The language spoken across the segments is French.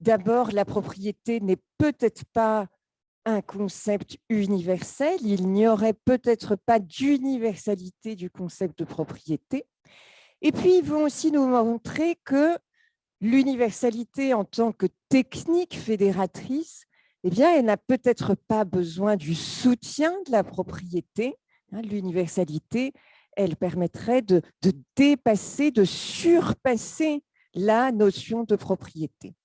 D'abord, la propriété n'est peut-être pas un concept universel. Il n'y aurait peut-être pas d'universalité du concept de propriété. Et puis, ils vont aussi nous montrer que l'universalité en tant que technique fédératrice, eh bien, elle n'a peut-être pas besoin du soutien de la propriété. L'universalité, elle permettrait de dépasser, de surpasser la notion de propriété.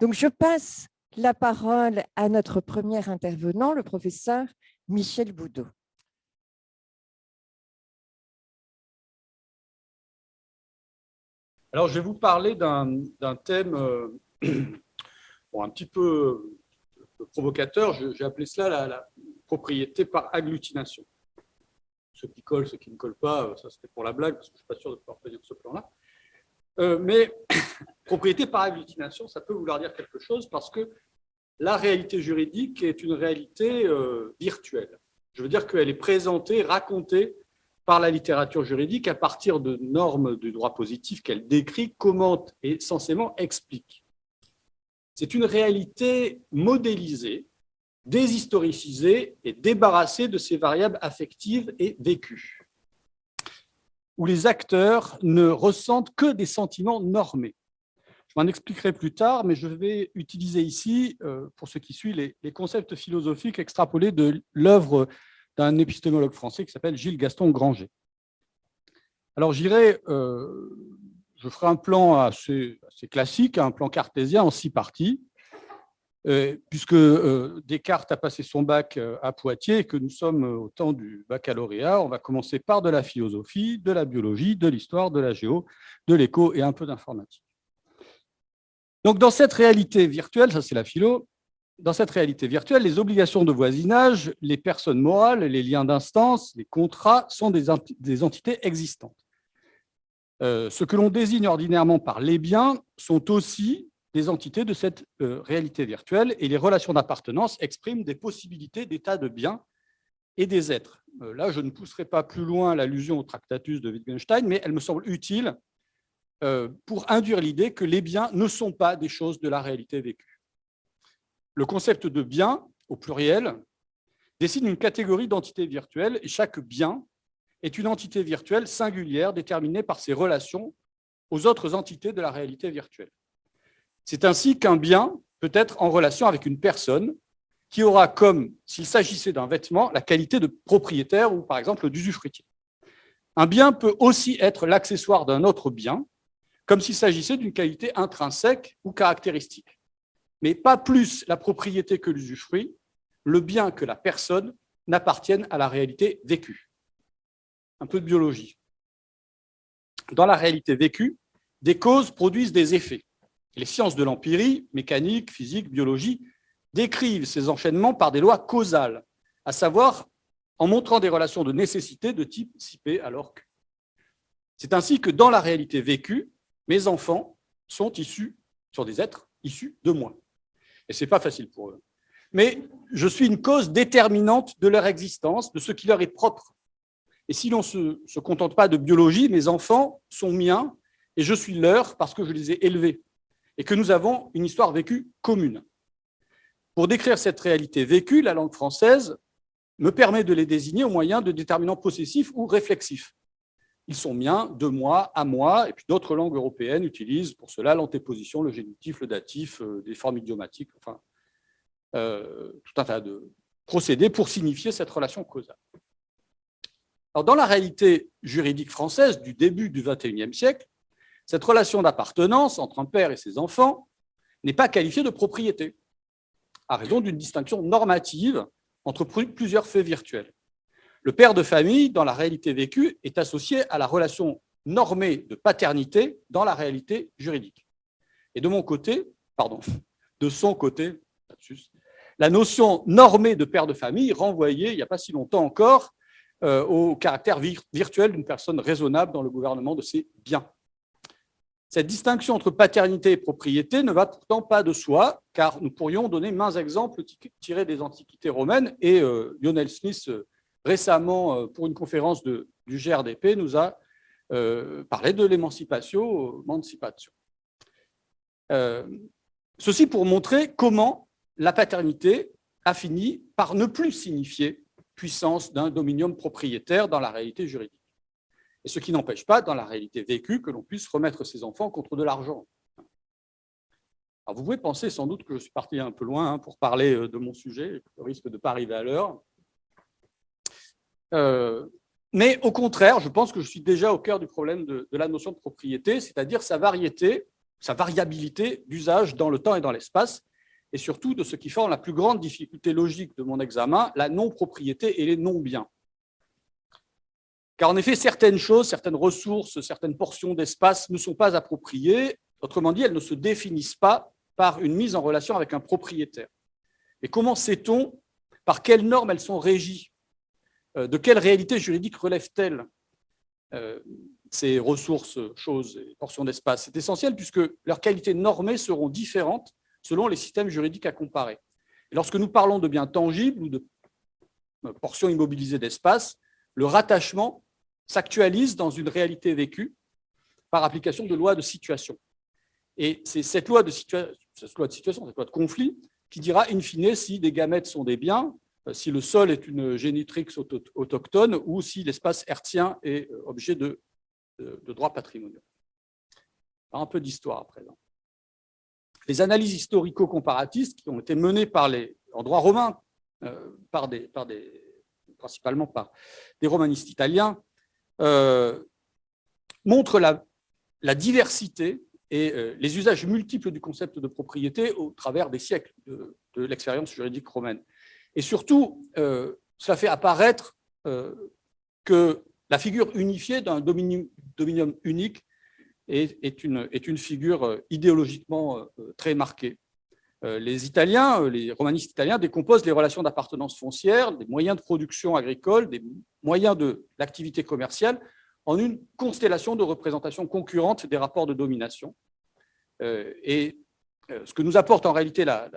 Donc, je passe la parole à notre premier intervenant, le professeur Michel Boudot. Alors, je vais vous parler d'un thème un petit peu provocateur. J'ai appelé cela la propriété par agglutination. Ceux qui collent, ceux qui ne collent pas, ça c'était pour la blague, parce que je ne suis pas sûr de pouvoir tenir ce plan-là. Mais propriété par agglutination, ça peut vouloir dire quelque chose parce que la réalité juridique est une réalité virtuelle. Je veux dire qu'elle est présentée, racontée par la littérature juridique à partir de normes du droit positif qu'elle décrit, commente et censément explique. C'est une réalité modélisée, déshistoricisée et débarrassée de ses variables affectives et vécues, où les acteurs ne ressentent que des sentiments normés. Je m'en expliquerai plus tard, mais je vais utiliser ici, pour ce qui suit, les concepts philosophiques extrapolés de l'œuvre d'un épistémologue français qui s'appelle Gilles Gaston Granger. Alors, je ferai un plan assez classique, un plan cartésien en 6 parties, puisque Descartes a passé son bac à Poitiers et que nous sommes au temps du baccalauréat. On va commencer par de la philosophie, de la biologie, de l'histoire, de la géo, de l'éco et un peu d'informatique. Donc, dans cette réalité virtuelle, ça c'est la philo, dans cette réalité virtuelle, les obligations de voisinage, les personnes morales, les liens d'instance, les contrats sont des entités existantes. Ce que l'on désigne ordinairement par les biens sont aussi des entités de cette réalité virtuelle et les relations d'appartenance expriment des possibilités d'état de biens et des êtres. Là, je ne pousserai pas plus loin l'allusion au Tractatus de Wittgenstein, mais elle me semble utile pour induire l'idée que les biens ne sont pas des choses de la réalité vécue. Le concept de bien, au pluriel, dessine une catégorie d'entités virtuelles et chaque bien est une entité virtuelle singulière déterminée par ses relations aux autres entités de la réalité virtuelle. C'est ainsi qu'un bien peut être en relation avec une personne qui aura, comme s'il s'agissait d'un vêtement, la qualité de propriétaire ou par exemple d'usufruitier. Un bien peut aussi être l'accessoire d'un autre bien, comme s'il s'agissait d'une qualité intrinsèque ou caractéristique. Mais pas plus la propriété que l'usufruit, le bien que la personne n'appartiennent à la réalité vécue. Un peu de biologie. Dans la réalité vécue, des causes produisent des effets. Les sciences de l'empirie, mécanique, physique, biologie, décrivent ces enchaînements par des lois causales, à savoir en montrant des relations de nécessité de type si P alors Q. C'est ainsi que dans la réalité vécue, mes enfants sont des êtres issus de moi. Et ce n'est pas facile pour eux. Mais je suis une cause déterminante de leur existence, de ce qui leur est propre. Et si l'on ne se contente pas de biologie, mes enfants sont miens et je suis leur parce que je les ai élevés et que nous avons une histoire vécue commune. Pour décrire cette réalité vécue, la langue française me permet de les désigner au moyen de déterminants possessifs ou réflexifs. Ils sont miens, de moi, à moi, et puis d'autres langues européennes utilisent pour cela l'antéposition, le génitif, le datif, des formes idiomatiques, enfin, tout un tas de procédés pour signifier cette relation causale. Alors, dans la réalité juridique française du début du XXIe siècle, cette relation d'appartenance entre un père et ses enfants n'est pas qualifiée de propriété, à raison d'une distinction normative entre plusieurs faits virtuels. Le père de famille, dans la réalité vécue, est associé à la relation normée de paternité dans la réalité juridique. Et de son côté, la notion normée de père de famille renvoyait, il n'y a pas si longtemps encore, au caractère virtuel d'une personne raisonnable dans le gouvernement de ses biens. Cette distinction entre paternité et propriété ne va pourtant pas de soi, car nous pourrions donner maints exemples tirés des antiquités romaines, et Lionel Smith, récemment, pour une conférence du GRDP, nous a parlé de l'émancipation. Ceci pour montrer comment la paternité a fini par ne plus signifier puissance d'un dominium propriétaire dans la réalité juridique. Et ce qui n'empêche pas, dans la réalité vécue, que l'on puisse remettre ses enfants contre de l'argent. Alors vous pouvez penser sans doute que je suis parti un peu loin pour parler de mon sujet, au risque de ne pas arriver à l'heure. Mais au contraire, je pense que je suis déjà au cœur du problème de la notion de propriété, c'est-à-dire sa variabilité d'usage dans le temps et dans l'espace, et surtout de ce qui forme la plus grande difficulté logique de mon examen, la non-propriété et les non-biens. Car en effet, certaines choses, certaines ressources, certaines portions d'espace ne sont pas appropriées. Autrement dit, elles ne se définissent pas par une mise en relation avec un propriétaire. Et comment sait-on par quelles normes elles sont régies? De quelle réalité juridique relèvent-elles ces ressources, choses et portions d'espace? C'est essentiel puisque leurs qualités normées seront différentes selon les systèmes juridiques à comparer. Et lorsque nous parlons de biens tangibles ou de portions immobilisées d'espace, le rattachement s'actualise dans une réalité vécue par application de lois de situation. Et c'est cette loi de situation, cette loi de conflit, qui dira in fine si des gamètes sont des biens, si le sol est une génitrix autochtone ou si l'espace hertzien est objet de droits patrimoniaux. Alors, un peu d'histoire à présent. Les analyses historico-comparatistes qui ont été menées en droit romain principalement par des romanistes italiens montrent la diversité et les usages multiples du concept de propriété au travers des siècles de l'expérience juridique romaine. Et surtout, cela fait apparaître que la figure unifiée d'un dominium unique est une figure idéologiquement très marquée. Les romanistes italiens décomposent les relations d'appartenance foncière, des moyens de production agricole, des moyens de l'activité commerciale en une constellation de représentations concurrentes des rapports de domination. Ce que nous apporte en réalité la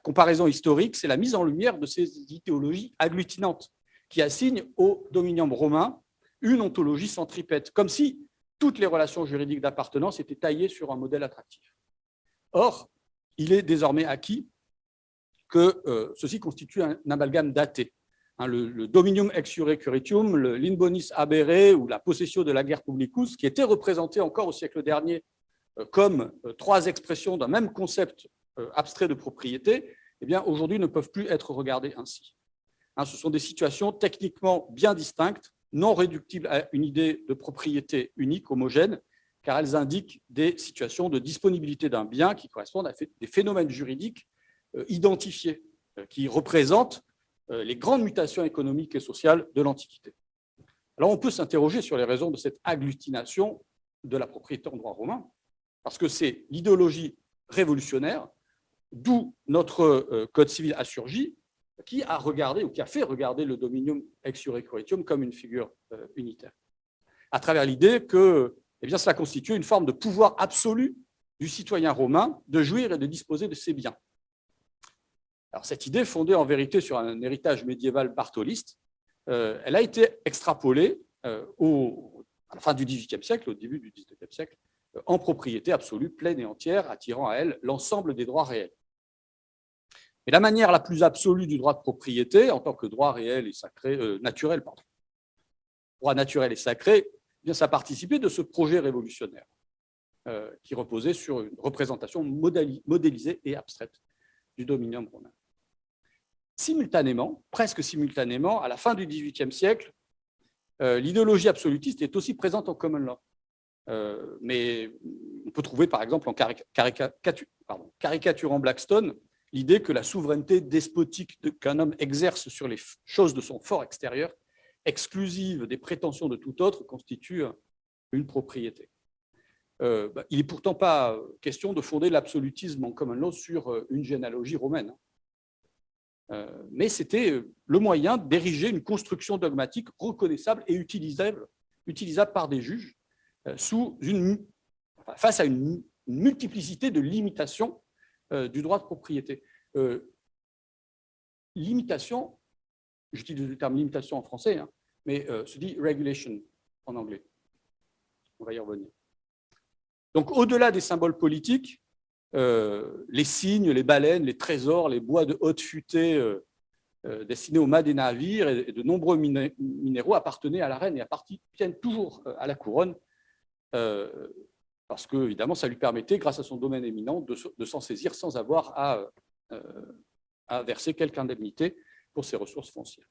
comparaison historique, c'est la mise en lumière de ces idéologies agglutinantes qui assignent au dominium romain une ontologie centripète, comme si toutes les relations juridiques d'appartenance étaient taillées sur un modèle attractif. Or, il est désormais acquis que ceci constitue un amalgame daté. Le dominium ex iure curritium, le lin bonis habere ou la possessio de la guerre publicus, qui étaient représentés encore au siècle dernier comme trois expressions d'un même concept abstrait de propriété, eh bien, aujourd'hui ne peuvent plus être regardées ainsi. Ce sont des situations techniquement bien distinctes, non réductibles à une idée de propriété unique, homogène, car elles indiquent des situations de disponibilité d'un bien qui correspondent à des phénomènes juridiques identifiés, qui représentent les grandes mutations économiques et sociales de l'Antiquité. Alors, on peut s'interroger sur les raisons de cette agglutination de la propriété en droit romain, parce que c'est l'idéologie révolutionnaire, d'où notre Code civil a surgi, qui a regardé ou qui a fait regarder le dominium ex iure curritium comme une figure unitaire, à travers l'idée que cela constitue une forme de pouvoir absolu du citoyen romain de jouir et de disposer de ses biens. Alors, cette idée, fondée en vérité sur un héritage médiéval bartholiste, elle a été extrapolée à la fin du XVIIIe siècle, au début du XIXe siècle, en propriété absolue, pleine et entière, attirant à elle l'ensemble des droits réels. Mais la manière la plus absolue du droit de propriété, en tant que droit réel et sacré, droit naturel et sacré, ça participait de ce projet révolutionnaire qui reposait sur une représentation modélisée et abstraite du dominium romain. Simultanément, presque simultanément, à la fin du XVIIIe siècle, l'idéologie absolutiste est aussi présente en common law. Mais on peut trouver, par exemple, en caricaturant Blackstone, l'idée que la souveraineté despotique qu'un homme exerce sur les choses de son fort extérieur, exclusive des prétentions de tout autre, constitue une propriété. Il n'est pourtant pas question de fonder l'absolutisme en common law sur une généalogie romaine. Mais c'était le moyen d'ériger une construction dogmatique reconnaissable et utilisable par des juges face à une multiplicité de limitations du droit de propriété. Limitation, j'utilise le terme limitation en français, mais se dit regulation en anglais. On va y revenir. Donc, au-delà des symboles politiques, les cygnes, les baleines, les trésors, les bois de haute futée destinés aux mâts des navires et de nombreux minéraux appartenaient à la reine et appartiennent toujours à la couronne, parce que, évidemment, ça lui permettait, grâce à son domaine éminent, de s'en saisir sans avoir à verser quelque indemnité pour ses ressources foncières.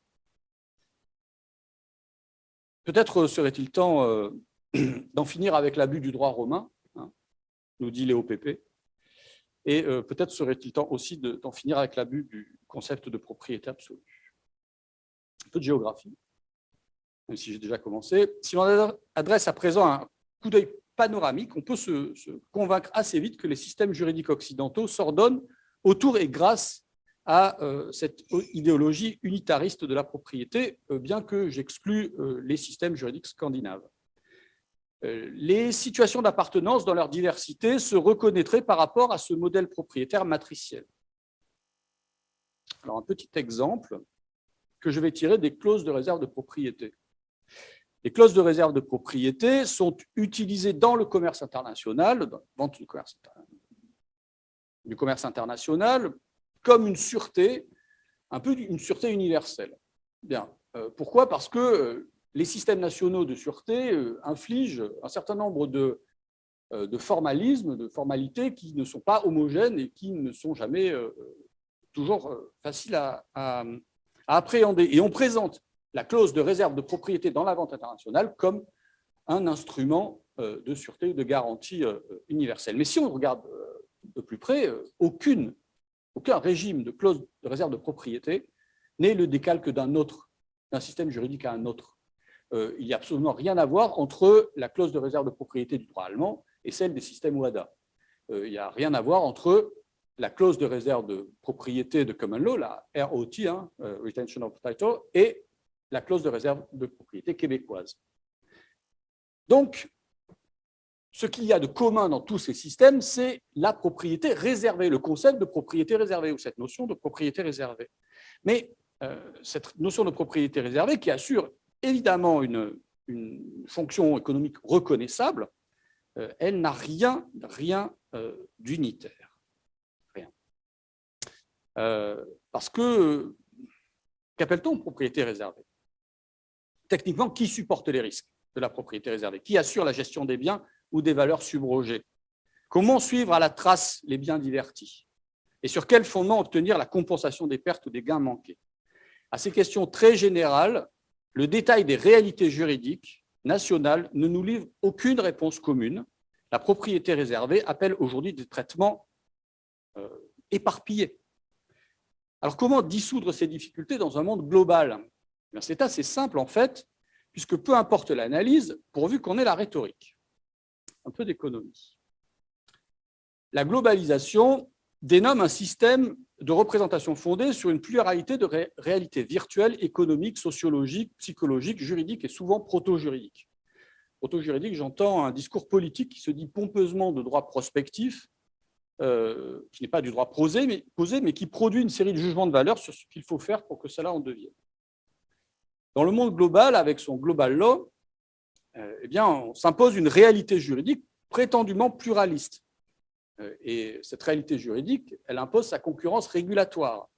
Peut-être serait-il temps d'en finir avec l'abus du droit romain, hein, nous dit Léo Pépé, et peut-être serait-il temps aussi d'en finir avec l'abus du concept de propriété absolue. Un peu de géographie, même si j'ai déjà commencé. Si l'on adresse à présent un coup d'œil panoramique, on peut se convaincre assez vite que les systèmes juridiques occidentaux s'ordonnent autour et grâce à cette idéologie unitariste de la propriété, bien que j'exclus les systèmes juridiques scandinaves. Les situations d'appartenance dans leur diversité se reconnaîtraient par rapport à ce modèle propriétaire matriciel. Alors, un petit exemple que je vais tirer des clauses de réserve de propriété. Les clauses de réserve de propriété sont utilisées dans le commerce international, dans la vente du commerce international, comme une sûreté, un peu une sûreté universelle. Bien. Pourquoi ? Parce que les systèmes nationaux de sûreté infligent un certain nombre de formalismes, de formalités qui ne sont pas homogènes et qui ne sont jamais toujours faciles à appréhender. Et on présente la clause de réserve de propriété dans la vente internationale comme un instrument de sûreté ou de garantie universelle. Mais si on regarde de plus près, aucun régime de clause de réserve de propriété n'est le décalque d'un système juridique à un autre. Il n'y a absolument rien à voir entre la clause de réserve de propriété du droit allemand et celle des systèmes WADA. Il n'y a rien à voir entre la clause de réserve de propriété de common law, la ROT, Retention of Title, et la clause de réserve de propriété québécoise. Donc, ce qu'il y a de commun dans tous ces systèmes, c'est la propriété réservée, le concept de propriété réservée, ou cette notion de propriété réservée. Mais cette notion de propriété réservée, qui assure évidemment une fonction économique reconnaissable, elle n'a rien d'unitaire. Rien. Parce que, qu'appelle-t-on propriété réservée ? Techniquement, qui supporte les risques de la propriété réservée ? Qui assure la gestion des biens ou des valeurs subrogées ? Comment suivre à la trace les biens divertis ? Et sur quel fondement obtenir la compensation des pertes ou des gains manqués ? À ces questions très générales, le détail des réalités juridiques nationales ne nous livre aucune réponse commune. La propriété réservée appelle aujourd'hui des traitements éparpillés. Alors, comment dissoudre ces difficultés dans un monde global ? C'est assez simple, en fait, puisque peu importe l'analyse, pourvu qu'on ait la rhétorique. Un peu d'économie. La globalisation dénomme un système de représentation fondée sur une pluralité de réalités virtuelles, économiques, sociologiques, psychologiques, juridiques et souvent proto-juridiques. Proto-juridique, j'entends un discours politique qui se dit pompeusement de droit prospectif, qui n'est pas du droit posé, mais qui produit une série de jugements de valeur sur ce qu'il faut faire pour que cela en devienne. Dans le monde global, avec son global law, on s'impose une réalité juridique prétendument pluraliste. Et cette réalité juridique, elle impose sa concurrence régulatoire.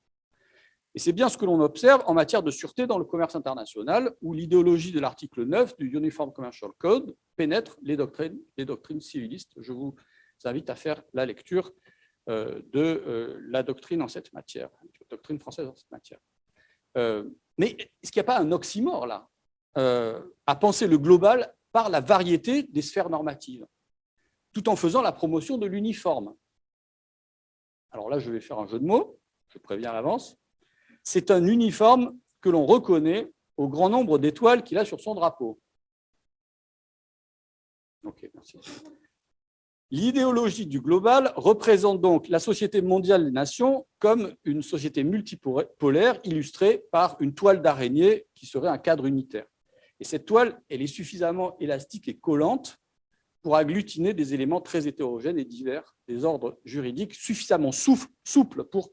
Et c'est bien ce que l'on observe en matière de sûreté dans le commerce international, où l'idéologie de l'article 9 du Uniform Commercial Code pénètre les doctrines civilistes. Je vous invite à faire la lecture de la doctrine en cette matière, la doctrine française en cette matière. Mais est-ce qu'il n'y a pas un oxymore là, à penser le global par la variété des sphères normatives, tout en faisant la promotion de l'uniforme? Alors là, je vais faire un jeu de mots, je préviens à l'avance. C'est un uniforme que l'on reconnaît au grand nombre d'étoiles qu'il a sur son drapeau. Ok, merci. L'idéologie du global représente donc la société mondiale des nations comme une société multipolaire illustrée par une toile d'araignée qui serait un cadre unitaire. Et cette toile, elle est suffisamment élastique et collante pour agglutiner des éléments très hétérogènes et divers, des ordres juridiques suffisamment souples pour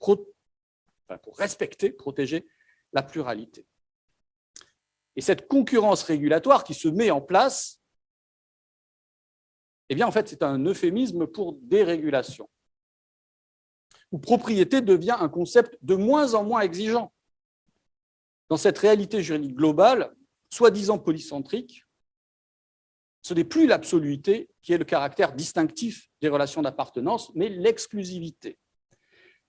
respecter, protéger la pluralité. Et cette concurrence régulatoire qui se met en place, en fait, c'est un euphémisme pour dérégulation. où propriété devient un concept de moins en moins exigeant. Dans cette réalité juridique globale, soi-disant polycentrique, ce n'est plus l'absoluité qui est le caractère distinctif des relations d'appartenance, mais l'exclusivité.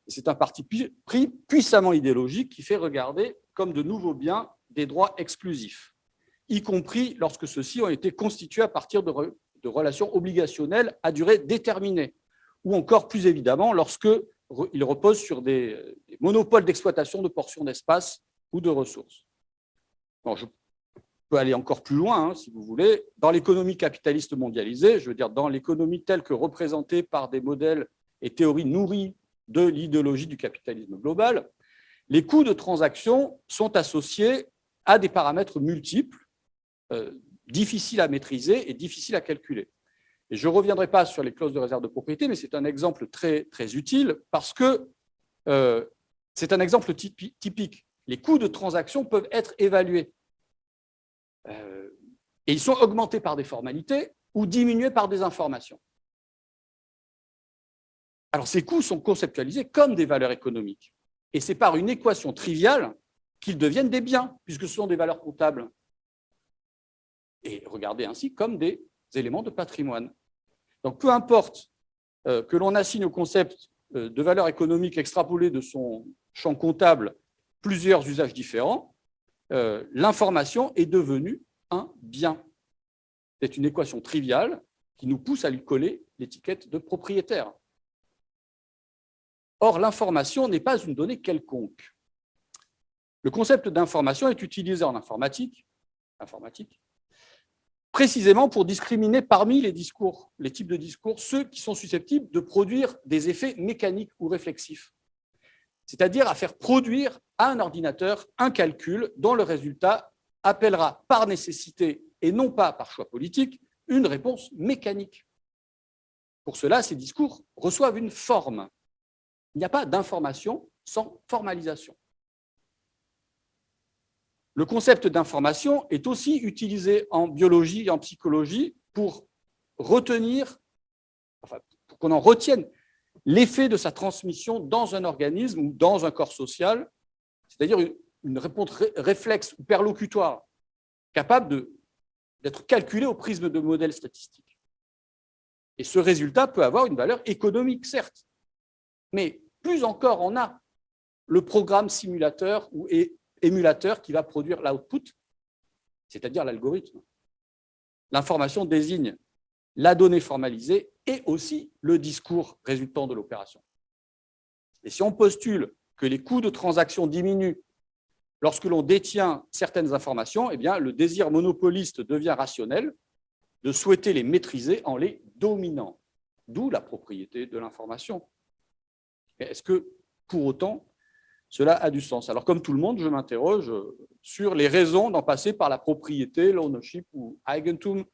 C'est un parti pris puissamment idéologique qui fait regarder comme de nouveaux biens des droits exclusifs, y compris lorsque ceux-ci ont été constitués à partir de relations obligationnelles à durée déterminée, ou encore plus évidemment lorsqu'ils reposent sur des monopoles d'exploitation de portions d'espace ou de ressources. Bon, je peux aller encore plus loin, hein, si vous voulez. Dans l'économie capitaliste mondialisée, je veux dire dans l'économie telle que représentée par des modèles et théories nourries de l'idéologie du capitalisme global, les coûts de transaction sont associés à des paramètres multiples, difficiles à maîtriser et difficiles à calculer. Et je ne reviendrai pas sur les clauses de réserve de propriété, mais c'est un exemple très, très utile parce que c'est un exemple typique. Les coûts de transaction peuvent être évalués. Et ils sont augmentés par des formalités ou diminués par des informations. Alors, ces coûts sont conceptualisés comme des valeurs économiques. Et c'est par une équation triviale qu'ils deviennent des biens, puisque ce sont des valeurs comptables. Et regardez ainsi comme des éléments de patrimoine. Donc, peu importe que l'on assigne au concept de valeur économique extrapolé de son champ comptable plusieurs usages différents, l'information est devenue un bien. C'est une équation triviale qui nous pousse à lui coller l'étiquette de propriétaire. Or, l'information n'est pas une donnée quelconque. Le concept d'information est utilisé en informatique, précisément pour discriminer parmi les discours, les types de discours, ceux qui sont susceptibles de produire des effets mécaniques ou réflexifs, c'est-à-dire à faire produire à un ordinateur un calcul dont le résultat appellera par nécessité et non pas par choix politique une réponse mécanique. Pour cela, ces discours reçoivent une forme. Il n'y a pas d'information sans formalisation. Le concept d'information est aussi utilisé en biologie et en psychologie pour retenir, pour qu'on en retienne l'effet de sa transmission dans un organisme ou dans un corps social, c'est-à-dire une réponse réflexe ou perlocutoire capable d'être calculée au prisme de modèles statistiques. Et ce résultat peut avoir une valeur économique, certes, mais plus encore on a le programme simulateur ou émulateur qui va produire l'output, c'est-à-dire l'algorithme. L'information désigne la donnée formalisée et aussi le discours résultant de l'opération. Et si on postule que les coûts de transaction diminuent lorsque l'on détient certaines informations, eh bien, le désir monopoliste devient rationnel de souhaiter les maîtriser en les dominant, d'où la propriété de l'information. Est-ce que, pour autant, cela a du sens? Alors, comme tout le monde, je m'interroge sur les raisons d'en passer par la propriété, l'ownership ou Eigentum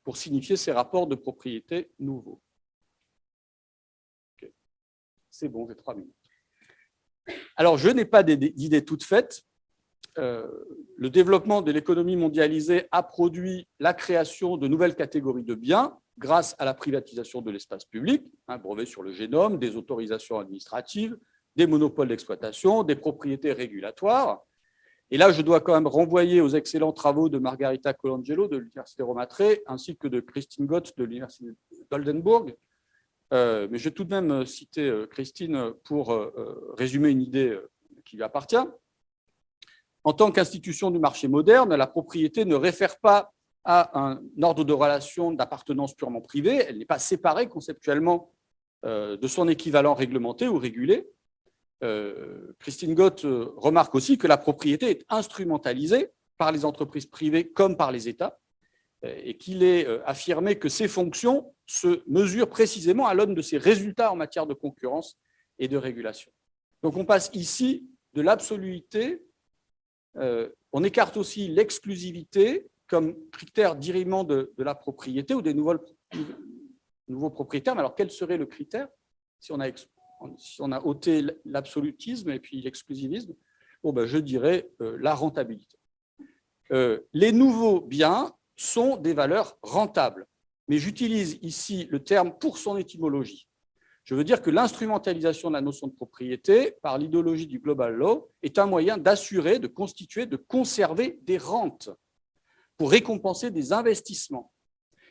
pour signifier ces rapports de propriété nouveaux. Okay. C'est bon, j'ai 3 minutes. Alors, je n'ai pas d'idée toute faite. Le développement de l'économie mondialisée a produit la création de nouvelles catégories de biens grâce à la privatisation de l'espace public, un brevet sur le génome, des autorisations administratives, des monopoles d'exploitation, des propriétés régulatoires. Et là, je dois quand même renvoyer aux excellents travaux de Margarita Colangelo de l'Université Rome Tre, ainsi que de Christine Gott de l'Université d'Oldenburg. Mais je vais tout de même citer Christine pour résumer une idée qui lui appartient. En tant qu'institution du marché moderne, la propriété ne réfère pas à un ordre de relations d'appartenance purement privée, elle n'est pas séparée conceptuellement de son équivalent réglementé ou régulé. Christine Gott remarque aussi que la propriété est instrumentalisée par les entreprises privées comme par les États et qu'il est affirmé que ses fonctions se mesurent précisément à l'aune de ses résultats en matière de concurrence et de régulation. Donc on passe ici de l'absoluité, on écarte aussi l'exclusivité comme critère d'irriment de la propriété ou des nouveaux propriétaires. Mais alors quel serait le critère si on a ôté l'absolutisme et puis l'exclusivisme? Bon, ben, je dirais la rentabilité. Les nouveaux biens sont des valeurs rentables, mais j'utilise ici le terme pour son étymologie. Je veux dire que l'instrumentalisation de la notion de propriété par l'idéologie du global law est un moyen d'assurer, de constituer, de conserver des rentes pour récompenser des investissements.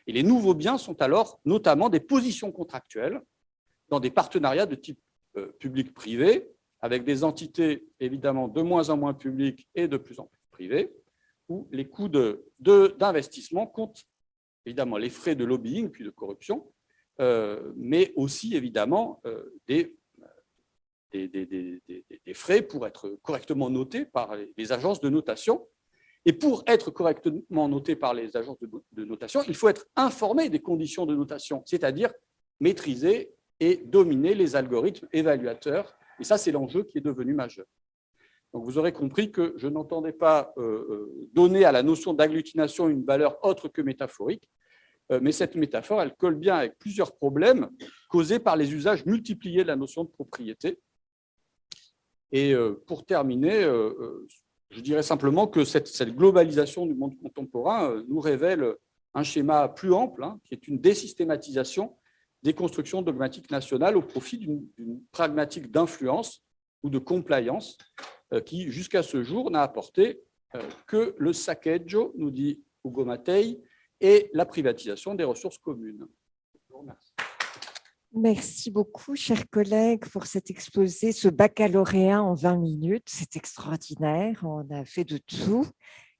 Et les nouveaux biens sont alors notamment des positions contractuelles dans des partenariats de type public-privé, avec des entités évidemment de moins en moins publiques et de plus en plus privées, où les coûts d'investissement comptent évidemment les frais de lobbying puis de corruption, mais aussi évidemment des frais pour être correctement notés par les agences de notation. Et pour être correctement noté par les agences de notation, il faut être informé des conditions de notation, c'est-à-dire maîtriser et dominer les algorithmes évaluateurs. Et ça, c'est l'enjeu qui est devenu majeur. Donc, vous aurez compris que je n'entendais pas donner à la notion d'agglutination une valeur autre que métaphorique, mais cette métaphore, elle colle bien avec plusieurs problèmes causés par les usages multipliés de la notion de propriété. Et pour terminer, je dirais simplement que cette globalisation du monde contemporain nous révèle un schéma plus ample, qui est une désystématisation des constructions dogmatiques nationales au profit d'une pragmatique d'influence ou de compliance qui, jusqu'à ce jour, n'a apporté que le saccheggio, nous dit Ugo Mattei, et la privatisation des ressources communes. Je vous remercie. Merci beaucoup, chers collègues, pour cet exposé, ce baccalauréat en 20 minutes. C'est extraordinaire, on a fait de tout.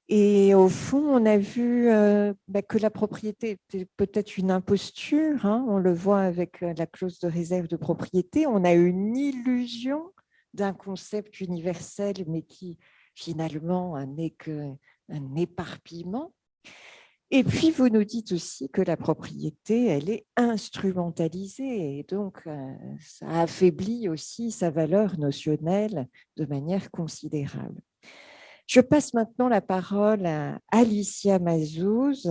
Et au fond, on a vu que la propriété était peut-être une imposture. On le voit avec la clause de réserve de propriété. On a une illusion d'un concept universel, mais qui finalement n'est qu'un éparpillement. Et puis, vous nous dites aussi que la propriété, elle est instrumentalisée et donc ça affaiblit aussi sa valeur notionnelle de manière considérable. Je passe maintenant la parole à Alicia Mazouz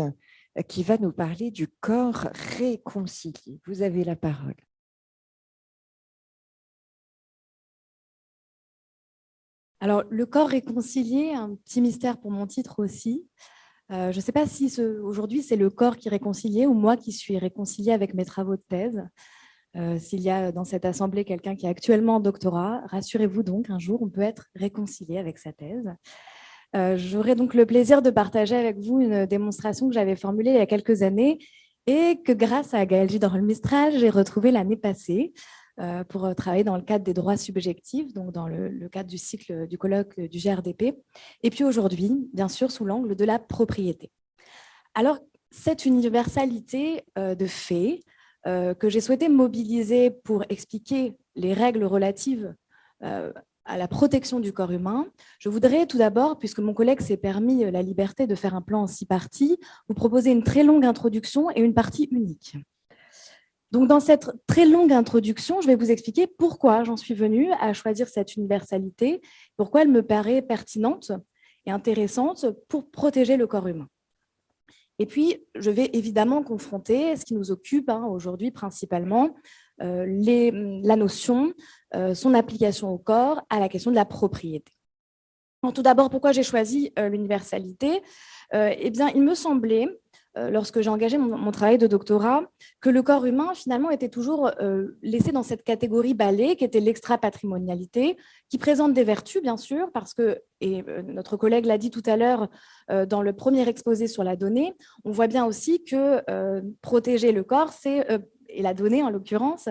qui va nous parler du corps réconcilié. Vous avez la parole. Alors, le corps réconcilié, un petit mystère pour mon titre aussi. Je ne sais pas si aujourd'hui c'est le corps qui est réconcilié ou moi qui suis réconciliée avec mes travaux de thèse. S'il y a dans cette assemblée quelqu'un qui est actuellement en doctorat, rassurez-vous donc, un jour on peut être réconcilié avec sa thèse. J'aurai donc le plaisir de partager avec vous une démonstration que j'avais formulée il y a quelques années et que grâce à Gaëlle Gidroll-Mistral, j'ai retrouvée l'année passée pour travailler dans le cadre des droits subjectifs, donc dans le cadre du cycle du colloque du GRDP, et puis aujourd'hui, bien sûr, sous l'angle de la propriété. Alors, cette universalité de fait que j'ai souhaité mobiliser pour expliquer les règles relatives à la protection du corps humain, je voudrais tout d'abord, puisque mon collègue s'est permis la liberté de faire un plan en 6 parties, vous proposer une très longue introduction et une partie unique. Donc, dans cette très longue introduction, je vais vous expliquer pourquoi j'en suis venue à choisir cette universalité, pourquoi elle me paraît pertinente et intéressante pour protéger le corps humain. Et puis, je vais évidemment confronter ce qui nous occupe aujourd'hui principalement, la notion, son application au corps, à la question de la propriété. Alors, tout d'abord, pourquoi j'ai choisi l'universalité ? Eh bien, il me semblait, lorsque j'ai engagé mon travail de doctorat, que le corps humain, finalement, était toujours laissé dans cette catégorie balai, qui était l'extra-patrimonialité, qui présente des vertus, bien sûr, parce que, et notre collègue l'a dit tout à l'heure dans le premier exposé sur la donnée, on voit bien aussi que protéger le corps, et la donnée en l'occurrence,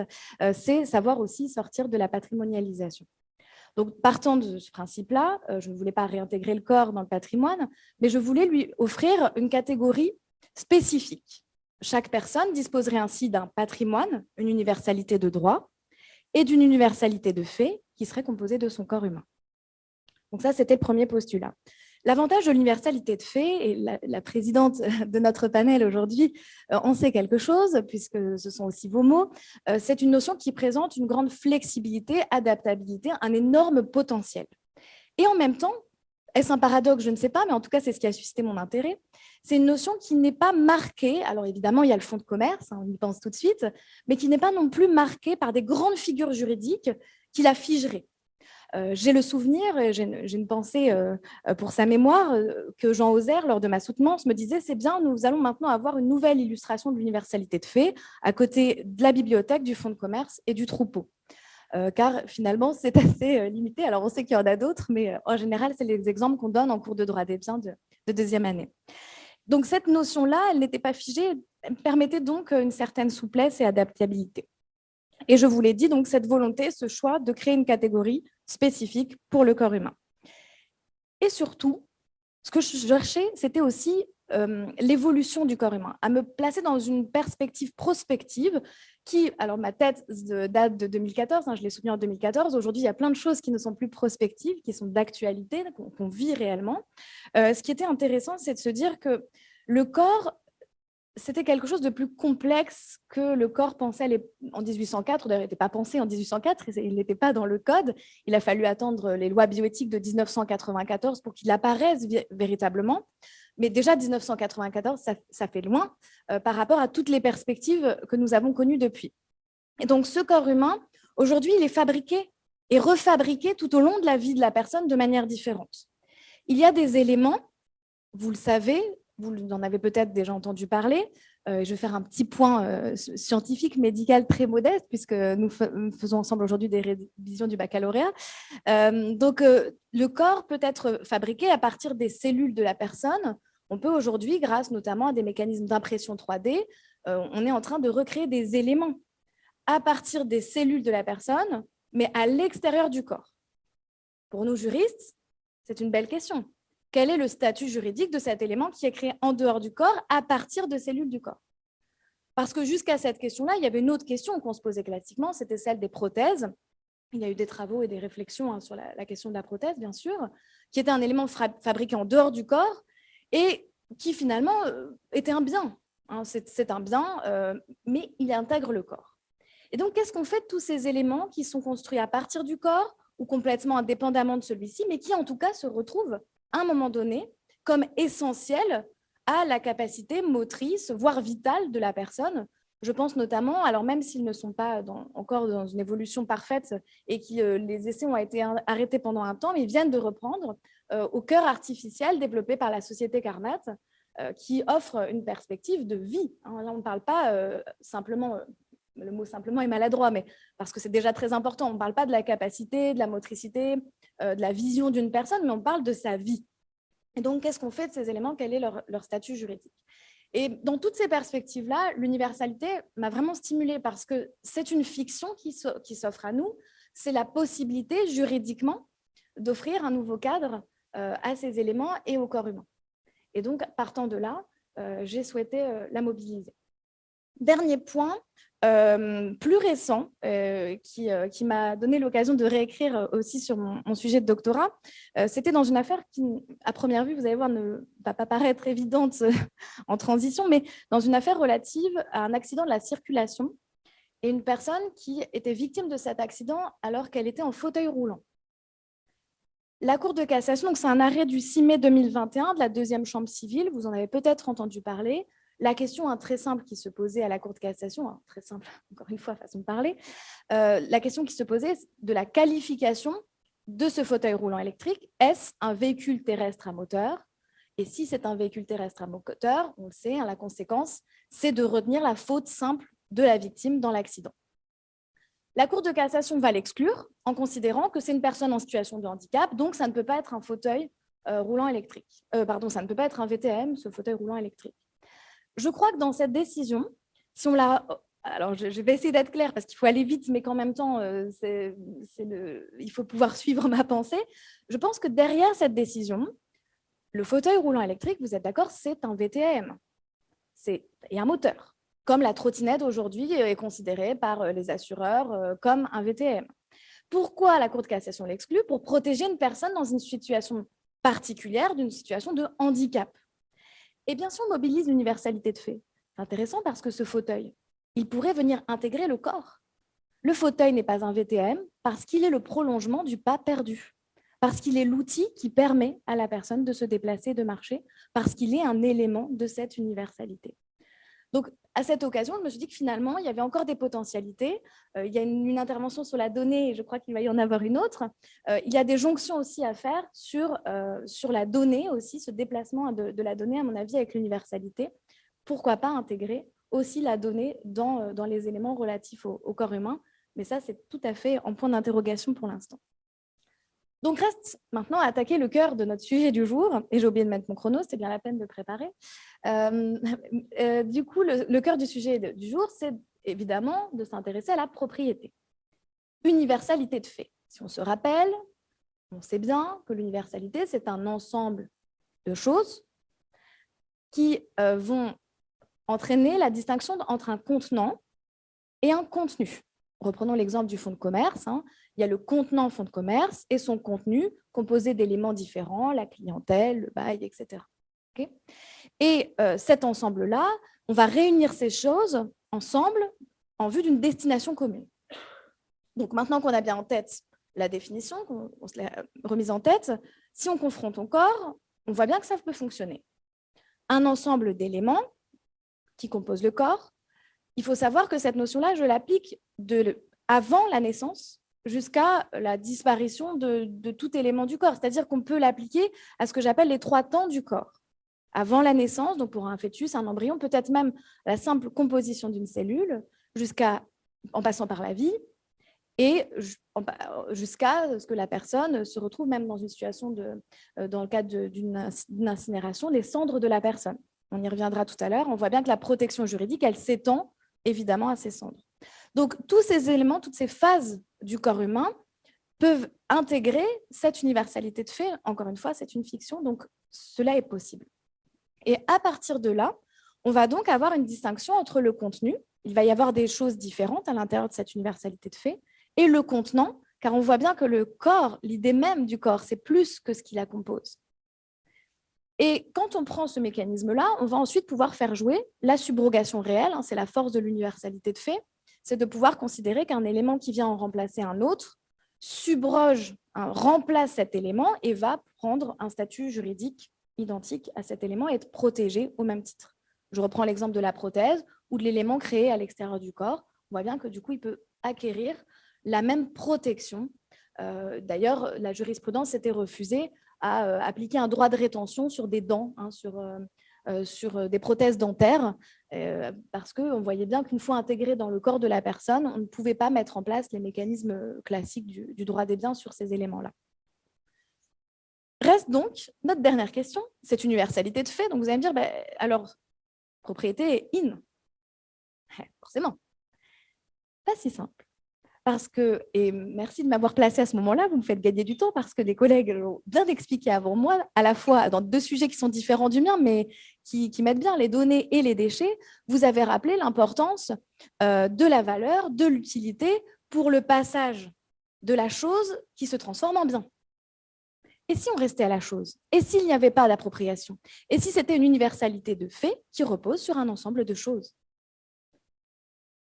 c'est savoir aussi sortir de la patrimonialisation. Donc, partant de ce principe-là, je ne voulais pas réintégrer le corps dans le patrimoine, mais je voulais lui offrir une catégorie spécifique. Chaque personne disposerait ainsi d'un patrimoine, une universalité de droit, et d'une universalité de fait qui serait composée de son corps humain. Donc ça, c'était le premier postulat. L'avantage de l'universalité de fait, et la présidente de notre panel aujourd'hui en sait quelque chose, puisque ce sont aussi vos mots, c'est une notion qui présente une grande flexibilité, adaptabilité, un énorme potentiel. Et en même temps, est-ce un paradoxe? Je ne sais pas, mais en tout cas, c'est ce qui a suscité mon intérêt. C'est une notion qui n'est pas marquée, alors évidemment, il y a le fonds de commerce, on y pense tout de suite, mais qui n'est pas non plus marquée par des grandes figures juridiques qui la figeraient. J'ai le souvenir, et j'ai une pensée pour sa mémoire, que Jean Hauser, lors de ma soutenance, me disait « c'est bien, nous allons maintenant avoir une nouvelle illustration de l'universalité de fait à côté de la bibliothèque, du fonds de commerce et du troupeau ». Car finalement, c'est assez limité. Alors, on sait qu'il y en a d'autres, mais en général, c'est les exemples qu'on donne en cours de droit des biens de deuxième année. Donc, cette notion-là, elle n'était pas figée, elle permettait donc une certaine souplesse et adaptabilité. Et je vous l'ai dit, donc, cette volonté, ce choix de créer une catégorie spécifique pour le corps humain. Et surtout, ce que je cherchais, c'était aussi l'évolution du corps humain, à me placer dans une perspective prospective qui, alors ma tête date de 2014, je l'ai souvenue en 2014, aujourd'hui il y a plein de choses qui ne sont plus prospectives, qui sont d'actualité, qu'on vit réellement. Ce qui était intéressant, c'est de se dire que le corps, c'était quelque chose de plus complexe que le corps pensait en 1804. D'ailleurs, il n'était pas pensé en 1804, il n'était pas dans le code. Il a fallu attendre les lois bioéthiques de 1994 pour qu'il apparaisse véritablement. Mais déjà, 1994, ça fait loin par rapport à toutes les perspectives que nous avons connues depuis. Et donc, ce corps humain, aujourd'hui, il est fabriqué et refabriqué tout au long de la vie de la personne de manière différente. Il y a des éléments, vous le savez, vous en avez peut-être déjà entendu parler. Je vais faire un petit point scientifique, médical très modeste, puisque nous faisons ensemble aujourd'hui des révisions du baccalauréat. Donc, le corps peut être fabriqué à partir des cellules de la personne. On peut aujourd'hui, grâce notamment à des mécanismes d'impression 3D, on est en train de recréer des éléments à partir des cellules de la personne, mais à l'extérieur du corps. Pour nous juristes, c'est une belle question. Quel est le statut juridique de cet élément qui est créé en dehors du corps à partir de cellules du corps? Parce que jusqu'à cette question-là, il y avait une autre question qu'on se posait classiquement, c'était celle des prothèses. Il y a eu des travaux et des réflexions sur la question de la prothèse, bien sûr, qui était un élément fabriqué en dehors du corps et qui finalement était un bien. C'est un bien, mais il intègre le corps. Et donc, qu'est-ce qu'on fait de tous ces éléments qui sont construits à partir du corps ou complètement indépendamment de celui-ci, mais qui en tout cas se retrouvent à un moment donné comme essentiels à la capacité motrice, voire vitale de la personne? Je pense notamment, alors même s'ils ne sont pas encore dans une évolution parfaite et que les essais ont été arrêtés pendant un temps, mais ils viennent de reprendre au cœur artificiel développé par la société Carnat, qui offre une perspective de vie. Là, on ne parle pas simplement, le mot simplement est maladroit, mais parce que c'est déjà très important, on ne parle pas de la capacité, de la motricité, de la vision d'une personne, mais on parle de sa vie. Et donc, qu'est-ce qu'on fait de ces éléments? Quel est leur statut juridique? Et dans toutes ces perspectives-là, l'universalité m'a vraiment stimulée parce que c'est une fiction qui s'offre à nous. C'est la possibilité juridiquement d'offrir un nouveau cadre à ces éléments et au corps humain. Et donc, partant de là, j'ai souhaité la mobiliser. Dernier point, plus récent, qui m'a donné l'occasion de réécrire aussi sur mon sujet de doctorat, c'était dans une affaire qui, à première vue, vous allez voir, ne va pas paraître évidente en transition, mais dans une affaire relative à un accident de la circulation et une personne qui était victime de cet accident alors qu'elle était en fauteuil roulant. La Cour de cassation, c'est un arrêt du 6 mai 2021 de la deuxième chambre civile, vous en avez peut-être entendu parler. La question très simple qui se posait à la Cour de cassation, très simple, encore une fois, façon de parler, la question qui se posait de la qualification de ce fauteuil roulant électrique. Est-ce un véhicule terrestre à moteur? Et si c'est un véhicule terrestre à moteur, on le sait, la conséquence, c'est de retenir la faute simple de la victime dans l'accident. La Cour de cassation va l'exclure en considérant que c'est une personne en situation de handicap, donc ça ne peut pas être un fauteuil roulant électrique. Ça ne peut pas être un VTM, ce fauteuil roulant électrique. Je crois que dans cette décision, si on la... Alors, je vais essayer d'être claire parce qu'il faut aller vite, mais qu'en même temps, il faut pouvoir suivre ma pensée. Je pense que derrière cette décision, le fauteuil roulant électrique, vous êtes d'accord, c'est un VTM. Il y a un moteur. Comme la trottinette aujourd'hui est considérée par les assureurs comme un VTM. Pourquoi la Cour de cassation l'exclut? Pour protéger une personne dans une situation particulière, d'une situation de handicap. Et bien sûr, on mobilise l'universalité de fait. C'est intéressant parce que ce fauteuil, il pourrait venir intégrer le corps. Le fauteuil n'est pas un VTM parce qu'il est le prolongement du pas perdu, parce qu'il est l'outil qui permet à la personne de se déplacer, de marcher, parce qu'il est un élément de cette universalité. Donc, à cette occasion, je me suis dit que finalement, il y avait encore des potentialités. Il y a une intervention sur la donnée, et je crois qu'il va y en avoir une autre. Il y a des jonctions aussi à faire sur la donnée aussi, ce déplacement de la donnée, à mon avis, avec l'universalité. Pourquoi pas intégrer aussi la donnée dans les éléments relatifs au corps humain? Mais ça, c'est tout à fait en point d'interrogation pour l'instant. Donc, reste maintenant à attaquer le cœur de notre sujet du jour. Et j'ai oublié de mettre mon chrono, c'était bien la peine de préparer. Du coup, le cœur du sujet du jour, c'est évidemment de s'intéresser à la propriété. Universalité de fait. Si on se rappelle, on sait bien que l'universalité, c'est un ensemble de choses qui vont entraîner la distinction entre un contenant et un contenu. Reprenons l'exemple du fonds de commerce. Il y a le contenant fonds de commerce et son contenu composé d'éléments différents, la clientèle, le bail, etc. Okay, et cet ensemble-là, on va réunir ces choses ensemble en vue d'une destination commune. Donc maintenant qu'on a bien en tête la définition, qu'on se l'a remise en tête, si on confronte au corps, on voit bien que ça peut fonctionner. Un ensemble d'éléments qui composent le corps, il faut savoir que cette notion-là, je l'applique avant la naissance jusqu'à la disparition de tout élément du corps. C'est-à-dire qu'on peut l'appliquer à ce que j'appelle les 3 temps du corps. Avant la naissance, donc pour un fœtus, un embryon, peut-être même la simple composition d'une cellule, en passant par la vie, et jusqu'à ce que la personne se retrouve même dans une situation, dans le cadre d'une incinération, les cendres de la personne. On y reviendra tout à l'heure. On voit bien que la protection juridique, elle s'étend évidemment à ces cendres. Donc, tous ces éléments, toutes ces phases du corps humain peuvent intégrer cette universalité de fait. Encore une fois, c'est une fiction, donc cela est possible. Et à partir de là, on va donc avoir une distinction entre le contenu, il va y avoir des choses différentes à l'intérieur de cette universalité de fait, et le contenant, car on voit bien que le corps, l'idée même du corps, c'est plus que ce qui la compose. Et quand on prend ce mécanisme-là, on va ensuite pouvoir faire jouer la subrogation réelle, c'est la force de l'universalité de fait, c'est de pouvoir considérer qu'un élément qui vient en remplacer un autre subroge, remplace cet élément et va prendre un statut juridique identique à cet élément et être protégé au même titre. Je reprends l'exemple de la prothèse ou de l'élément créé à l'extérieur du corps. On voit bien que du coup, il peut acquérir la même protection. D'ailleurs, la jurisprudence s'était refusée à appliquer un droit de rétention sur des dents, sur des prothèses dentaires, parce qu'on voyait bien qu'une fois intégré dans le corps de la personne, on ne pouvait pas mettre en place les mécanismes classiques du droit des biens sur ces éléments-là. Reste donc notre dernière question, cette universalité de fait. Donc vous allez me dire, alors, propriété in. Forcément. Pas si simple. Parce que, et merci de m'avoir placé à ce moment-là, vous me faites gagner du temps parce que des collègues l'ont bien expliqué avant moi, à la fois dans 2 sujets qui sont différents du mien, mais qui mettent bien les données et les déchets. Vous avez rappelé l'importance de la valeur, de l'utilité pour le passage de la chose qui se transforme en bien. Et si on restait à la chose? Et s'il n'y avait pas d'appropriation? Et si c'était une universalité de fait qui repose sur un ensemble de choses?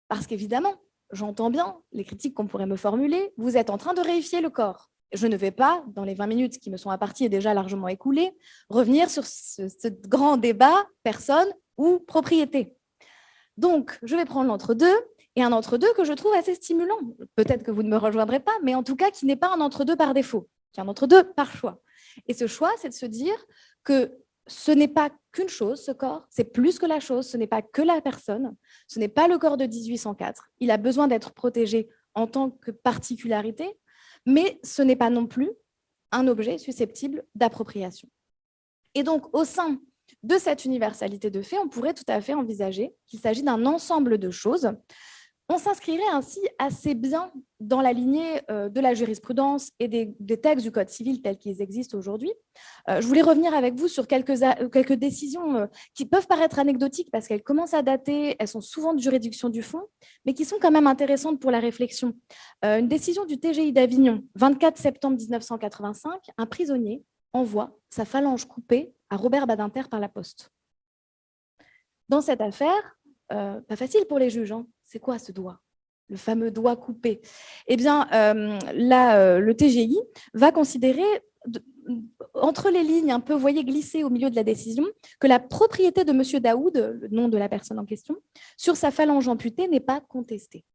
Parce qu'évidemment, j'entends bien les critiques qu'on pourrait me formuler. Vous êtes en train de réifier le corps. Je ne vais pas, dans les 20 minutes qui me sont imparties et déjà largement écoulées, revenir sur ce grand débat personne ou propriété. Donc, je vais prendre l'entre-deux, et un entre-deux que je trouve assez stimulant. Peut-être que vous ne me rejoindrez pas, mais en tout cas, qui n'est pas un entre-deux par défaut, qui est un entre-deux par choix. Et ce choix, c'est de se dire que ce n'est pas qu'une chose, ce corps, c'est plus que la chose, ce n'est pas que la personne, ce n'est pas le corps de 1804. Il a besoin d'être protégé en tant que particularité, mais ce n'est pas non plus un objet susceptible d'appropriation. Et donc, au sein de cette universalité de fait, on pourrait tout à fait envisager qu'il s'agit d'un ensemble de choses. On s'inscrirait ainsi assez bien dans la lignée de la jurisprudence et des textes du Code civil tels qu'ils existent aujourd'hui. Je voulais revenir avec vous sur quelques décisions qui peuvent paraître anecdotiques parce qu'elles commencent à dater, elles sont souvent de juridiction du fond, mais qui sont quand même intéressantes pour la réflexion. Une décision du TGI d'Avignon, 24 septembre 1985, un prisonnier envoie sa phalange coupée à Robert Badinter par la poste. Dans cette affaire, pas facile pour les juges, c'est quoi ce doigt? Le fameux doigt coupé. Eh bien, le TGI va considérer entre les lignes, un peu, vous voyez glisser au milieu de la décision, que la propriété de M. Daoud, le nom de la personne en question, sur sa phalange amputée n'est pas contestée.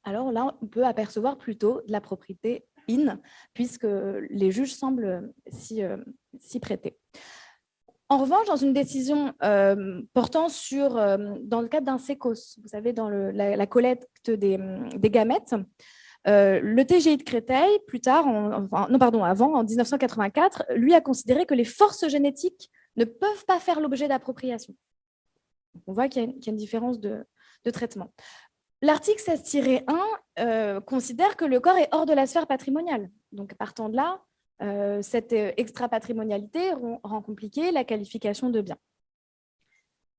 Alors là, on peut apercevoir plutôt de la propriété in, puisque les juges semblent s'y prêter. En revanche, dans une décision portant sur, dans le cadre d'un sécos, vous savez, dans la collecte des gamètes, le TGI de Créteil, plus tard, avant, en 1984, lui a considéré que les forces génétiques ne peuvent pas faire l'objet d'appropriation. On voit qu'il y a une différence de traitement. L'article 16-1 considère que le corps est hors de la sphère patrimoniale. Donc, partant de là, cette extra-patrimonialité rend compliquée la qualification de bien.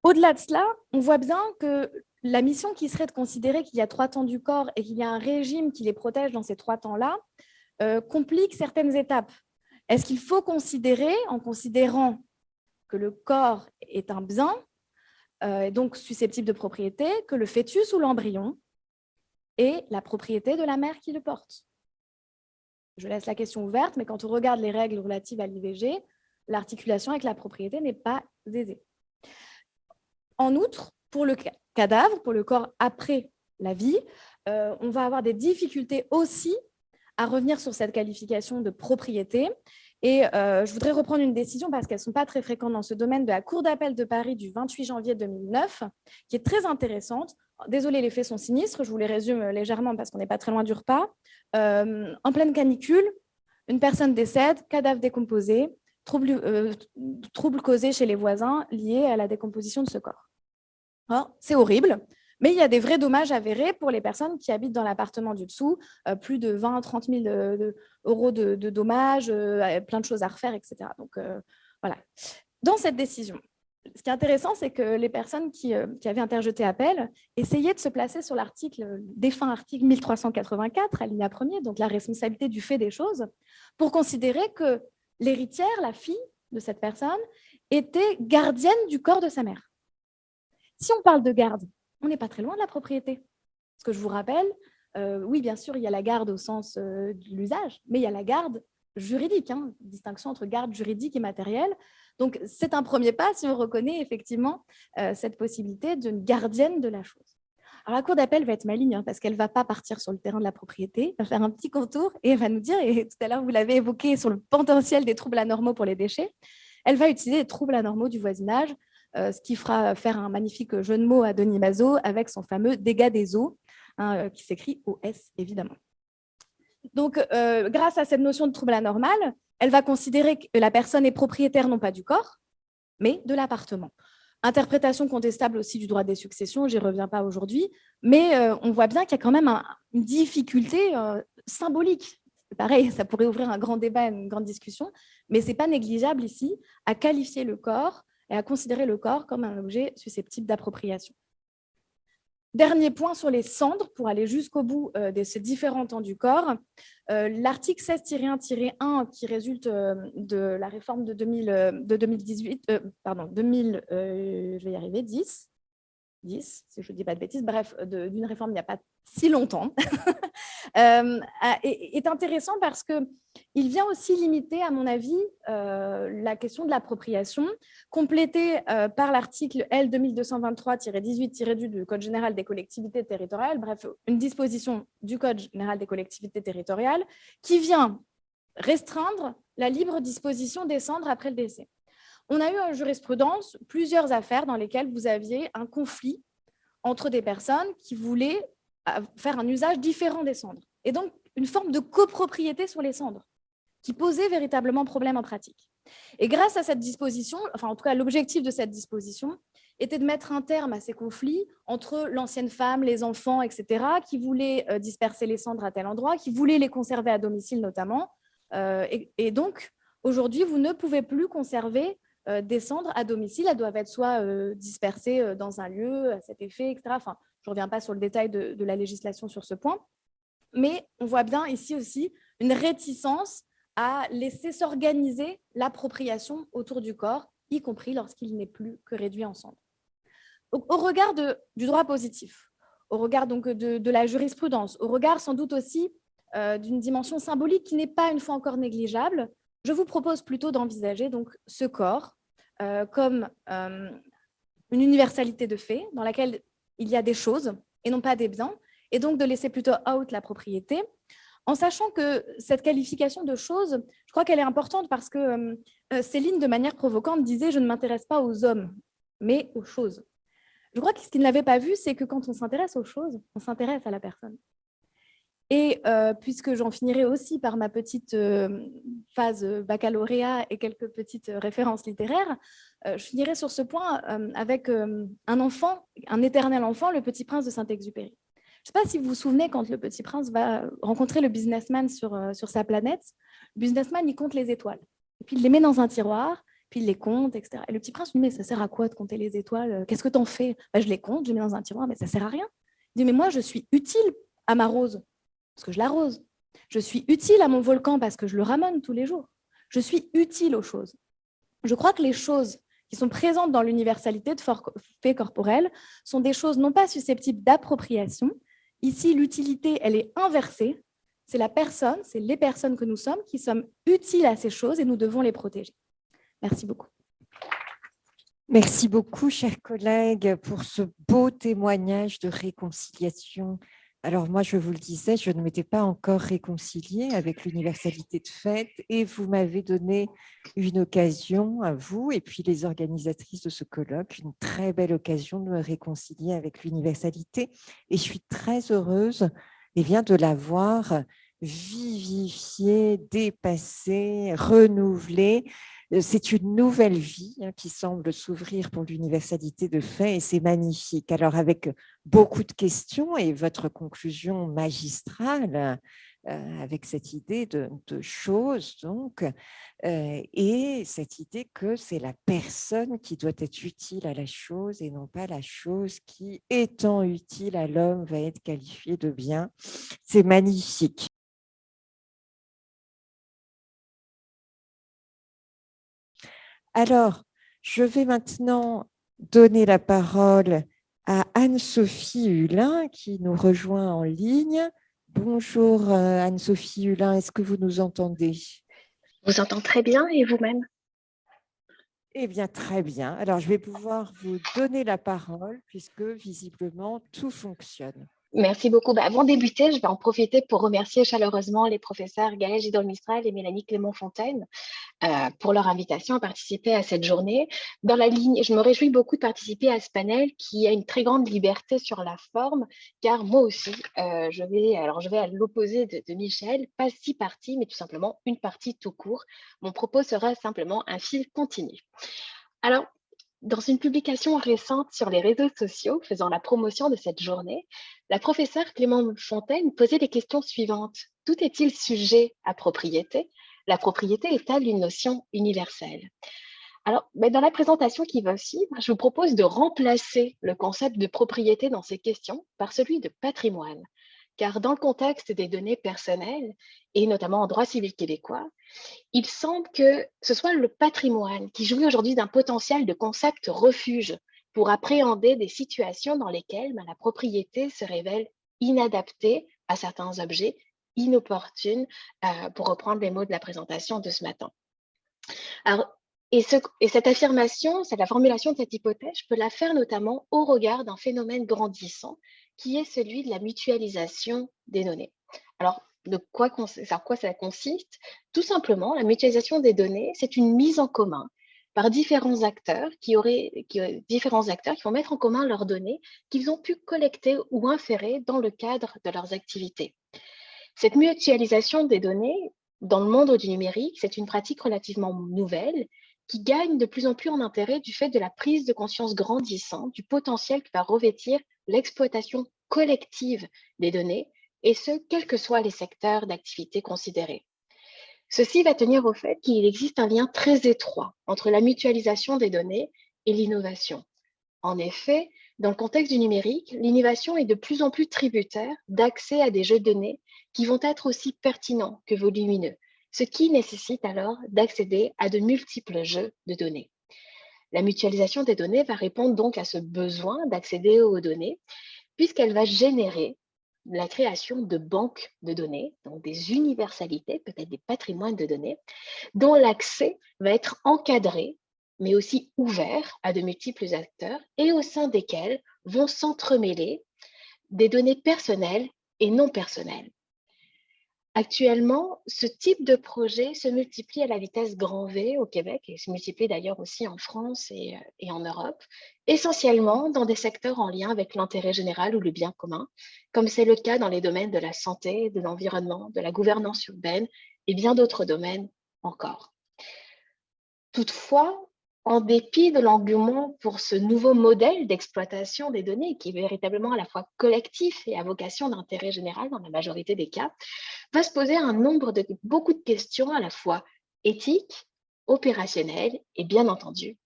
Au-delà de cela, on voit bien que la mission qui serait de considérer qu'il y a 3 temps du corps et qu'il y a un régime qui les protège dans ces 3 temps-là complique certaines étapes. Est-ce qu'il faut considérer, en considérant que le corps est un bien, donc susceptible de propriété, que le fœtus ou l'embryon est la propriété de la mère qui le porte? Je laisse la question ouverte, mais quand on regarde les règles relatives à l'IVG, l'articulation avec la propriété n'est pas aisée. En outre, pour le cadavre, pour le corps après la vie, on va avoir des difficultés aussi à revenir sur cette qualification de propriété. Et je voudrais reprendre une décision, parce qu'elles ne sont pas très fréquentes dans ce domaine, de la Cour d'appel de Paris du 28 janvier 2009, qui est très intéressante. Désolée, les faits sont sinistres, je vous les résume légèrement parce qu'on n'est pas très loin du repas. En pleine canicule, une personne décède, cadavre décomposé, troubles causés chez les voisins liés à la décomposition de ce corps. C'est horrible, mais il y a des vrais dommages avérés pour les personnes qui habitent dans l'appartement du dessous, plus de 20 à 30 000 euros de dommages, plein de choses à refaire, etc. Donc, voilà. Dans cette décision, ce qui est intéressant, c'est que les personnes qui avaient interjeté appel essayaient de se placer sur l'article, défunt article 1384, alinéa 1er, donc la responsabilité du fait des choses, pour considérer que l'héritière, la fille de cette personne, était gardienne du corps de sa mère. Si on parle de garde, on n'est pas très loin de la propriété. Parce que je vous rappelle, oui, bien sûr, il y a la garde au sens de l'usage, mais il y a la garde juridique, distinction entre garde juridique et matérielle. Donc, c'est un premier pas si on reconnaît effectivement cette possibilité d'une gardienne de la chose. Alors, la Cour d'appel va être maligne, parce qu'elle ne va pas partir sur le terrain de la propriété, elle va faire un petit contour et elle va nous dire, et tout à l'heure, vous l'avez évoqué sur le potentiel des troubles anormaux pour les déchets, elle va utiliser les troubles anormaux du voisinage, ce qui fera faire un magnifique jeu de mots à Denis Mazo avec son fameux dégâts des eaux, qui s'écrit OS, évidemment. Donc, grâce à cette notion de trouble anormal, elle va considérer que la personne est propriétaire non pas du corps, mais de l'appartement. Interprétation contestable aussi du droit des successions, j'y reviens pas aujourd'hui, mais on voit bien qu'il y a quand même une difficulté symbolique. C'est pareil, ça pourrait ouvrir un grand débat, une grande discussion, mais ce n'est pas négligeable ici à qualifier le corps et à considérer le corps comme un objet susceptible d'appropriation. Dernier point sur les cendres, pour aller jusqu'au bout de ces différents temps du corps. L'article 16-1-1 qui résulte de la réforme de 2018, je vais y arriver, 10, si je ne dis pas de bêtises, bref, d'une réforme il n'y a pas si longtemps, est intéressant parce qu'il vient aussi limiter, à mon avis, la question de l'appropriation, complétée par l'article L 2223-18-2 du Code général des collectivités territoriales, bref, une disposition du Code général des collectivités territoriales qui vient restreindre la libre disposition des cendres après le décès. On a eu en jurisprudence plusieurs affaires dans lesquelles vous aviez un conflit entre des personnes qui voulaient faire un usage différent des cendres. Et donc, une forme de copropriété sur les cendres qui posait véritablement problème en pratique. Et grâce à cette disposition, enfin en tout cas l'objectif de cette disposition, était de mettre un terme à ces conflits entre l'ancienne femme, les enfants, etc., qui voulaient disperser les cendres à tel endroit, qui voulaient les conserver à domicile notamment. Et donc, aujourd'hui, vous ne pouvez plus conserver des cendres à domicile, elles doivent être soit dispersées dans un lieu à cet effet, etc. Enfin, je ne reviens pas sur le détail de la législation sur ce point, mais on voit bien ici aussi une réticence à laisser s'organiser l'appropriation autour du corps, y compris lorsqu'il n'est plus que réduit en cendres. Au regard du droit positif, au regard donc de la jurisprudence, au regard sans doute aussi d'une dimension symbolique qui n'est pas une fois encore négligeable, je vous propose plutôt d'envisager donc ce corps comme une universalité de fait dans laquelle il y a des choses et non pas des biens, et donc de laisser plutôt out la propriété, en sachant que cette qualification de choses, je crois qu'elle est importante parce que Céline, de manière provocante, disait « je ne m'intéresse pas aux hommes, mais aux choses ». Je crois que ce qu'il n'avait pas vu, c'est que quand on s'intéresse aux choses, on s'intéresse à la personne. Et puisque j'en finirai aussi par ma petite phase baccalauréat et quelques petites références littéraires, je finirai sur ce point avec un enfant, un éternel enfant, le Petit Prince de Saint-Exupéry. Je ne sais pas si vous vous souvenez, quand le Petit Prince va rencontrer le businessman sur sa planète, le businessman, il compte les étoiles. Et puis, il les met dans un tiroir, puis il les compte, etc. Et le Petit Prince lui dit « mais ça sert à quoi de compter les étoiles? Qu'est-ce que tu en fais ?» Je les compte, je les mets dans un tiroir, mais ça ne sert à rien. Il dit « mais moi, je suis utile à ma rose, parce que je l'arrose. Je suis utile à mon volcan parce que je le ramène tous les jours. Je suis utile aux choses. » Je crois que les choses qui sont présentes dans l'universalité de fait corporel sont des choses non pas susceptibles d'appropriation. Ici, l'utilité, elle est inversée. C'est la personne, c'est les personnes que nous sommes qui sommes utiles à ces choses et nous devons les protéger. Merci beaucoup. Merci beaucoup, chers collègues, pour ce beau témoignage de réconciliation. Alors moi, je vous le disais, je ne m'étais pas encore réconciliée avec l'universalité de fait et vous m'avez donné une occasion, à vous et puis les organisatrices de ce colloque, une très belle occasion de me réconcilier avec l'universalité. Et je suis très heureuse de l'avoir vivifiée, dépassée, renouvelée. C'est une nouvelle vie qui semble s'ouvrir pour l'universalité de fait et c'est magnifique. Alors avec beaucoup de questions et votre conclusion magistrale avec cette idée de choses donc et cette idée que c'est la personne qui doit être utile à la chose et non pas la chose qui, étant utile à l'homme, va être qualifiée de bien. C'est magnifique. Alors, je vais maintenant donner la parole à Anne-Sophie Hulin qui nous rejoint en ligne. Bonjour Anne-Sophie Hulin, est-ce que vous nous entendez? Je vous entends très bien et vous-même? Eh bien, très bien. Alors, je vais pouvoir vous donner la parole puisque visiblement tout fonctionne. Merci beaucoup. Avant de débuter, je vais en profiter pour remercier chaleureusement les professeurs Gaëlle Gidol-Mistral et Mélanie Clément-Fontaine pour leur invitation à participer à cette journée. Dans la ligne, je me réjouis beaucoup de participer à ce panel qui a une très grande liberté sur la forme, car moi aussi, je vais à l'opposé de Michel, pas 6 parties, mais tout simplement une partie tout court. Mon propos sera simplement un fil continu. Alors, dans une publication récente sur les réseaux sociaux faisant la promotion de cette journée, la professeure Clément Fontaine posait les questions suivantes. Tout est-il sujet à propriété? La propriété est-elle une notion universelle? Alors, dans la présentation qui va suivre, je vous propose de remplacer le concept de propriété dans ces questions par celui de patrimoine. Car dans le contexte des données personnelles, et notamment en droit civil québécois, il semble que ce soit le patrimoine qui jouit aujourd'hui d'un potentiel de concept refuge pour appréhender des situations dans lesquelles la propriété se révèle inadaptée à certains objets, inopportune, pour reprendre les mots de la présentation de ce matin. Alors, cette affirmation, la formulation de cette hypothèse, je peux la faire notamment au regard d'un phénomène grandissant qui est celui de la mutualisation des données. Alors, en quoi ça consiste? Tout simplement, la mutualisation des données, c'est une mise en commun par différents acteurs qui vont mettre en commun leurs données qu'ils ont pu collecter ou inférer dans le cadre de leurs activités. Cette mutualisation des données, dans le monde du numérique, c'est une pratique relativement nouvelle qui gagne de plus en plus en intérêt du fait de la prise de conscience grandissante du potentiel que va revêtir l'exploitation collective des données, et ce, quels que soient les secteurs d'activité considérés. Ceci va tenir au fait qu'il existe un lien très étroit entre la mutualisation des données et l'innovation. En effet, dans le contexte du numérique, l'innovation est de plus en plus tributaire d'accès à des jeux de données qui vont être aussi pertinents que volumineux, ce qui nécessite alors d'accéder à de multiples jeux de données. La mutualisation des données va répondre donc à ce besoin d'accéder aux données, puisqu'elle va générer la création de banques de données, donc des universalités, peut-être des patrimoines de données, dont l'accès va être encadré, mais aussi ouvert à de multiples acteurs et au sein desquels vont s'entremêler des données personnelles et non personnelles. Actuellement, ce type de projet se multiplie à la vitesse grand V au Québec et se multiplie d'ailleurs aussi en France et en Europe, essentiellement dans des secteurs en lien avec l'intérêt général ou le bien commun, comme c'est le cas dans les domaines de la santé, de l'environnement, de la gouvernance urbaine et bien d'autres domaines encore. Toutefois, en dépit de l'engouement pour ce nouveau modèle d'exploitation des données, qui est véritablement à la fois collectif et à vocation d'intérêt général dans la majorité des cas, va se poser beaucoup de questions à la fois éthiques, opérationnelles et bien entendu,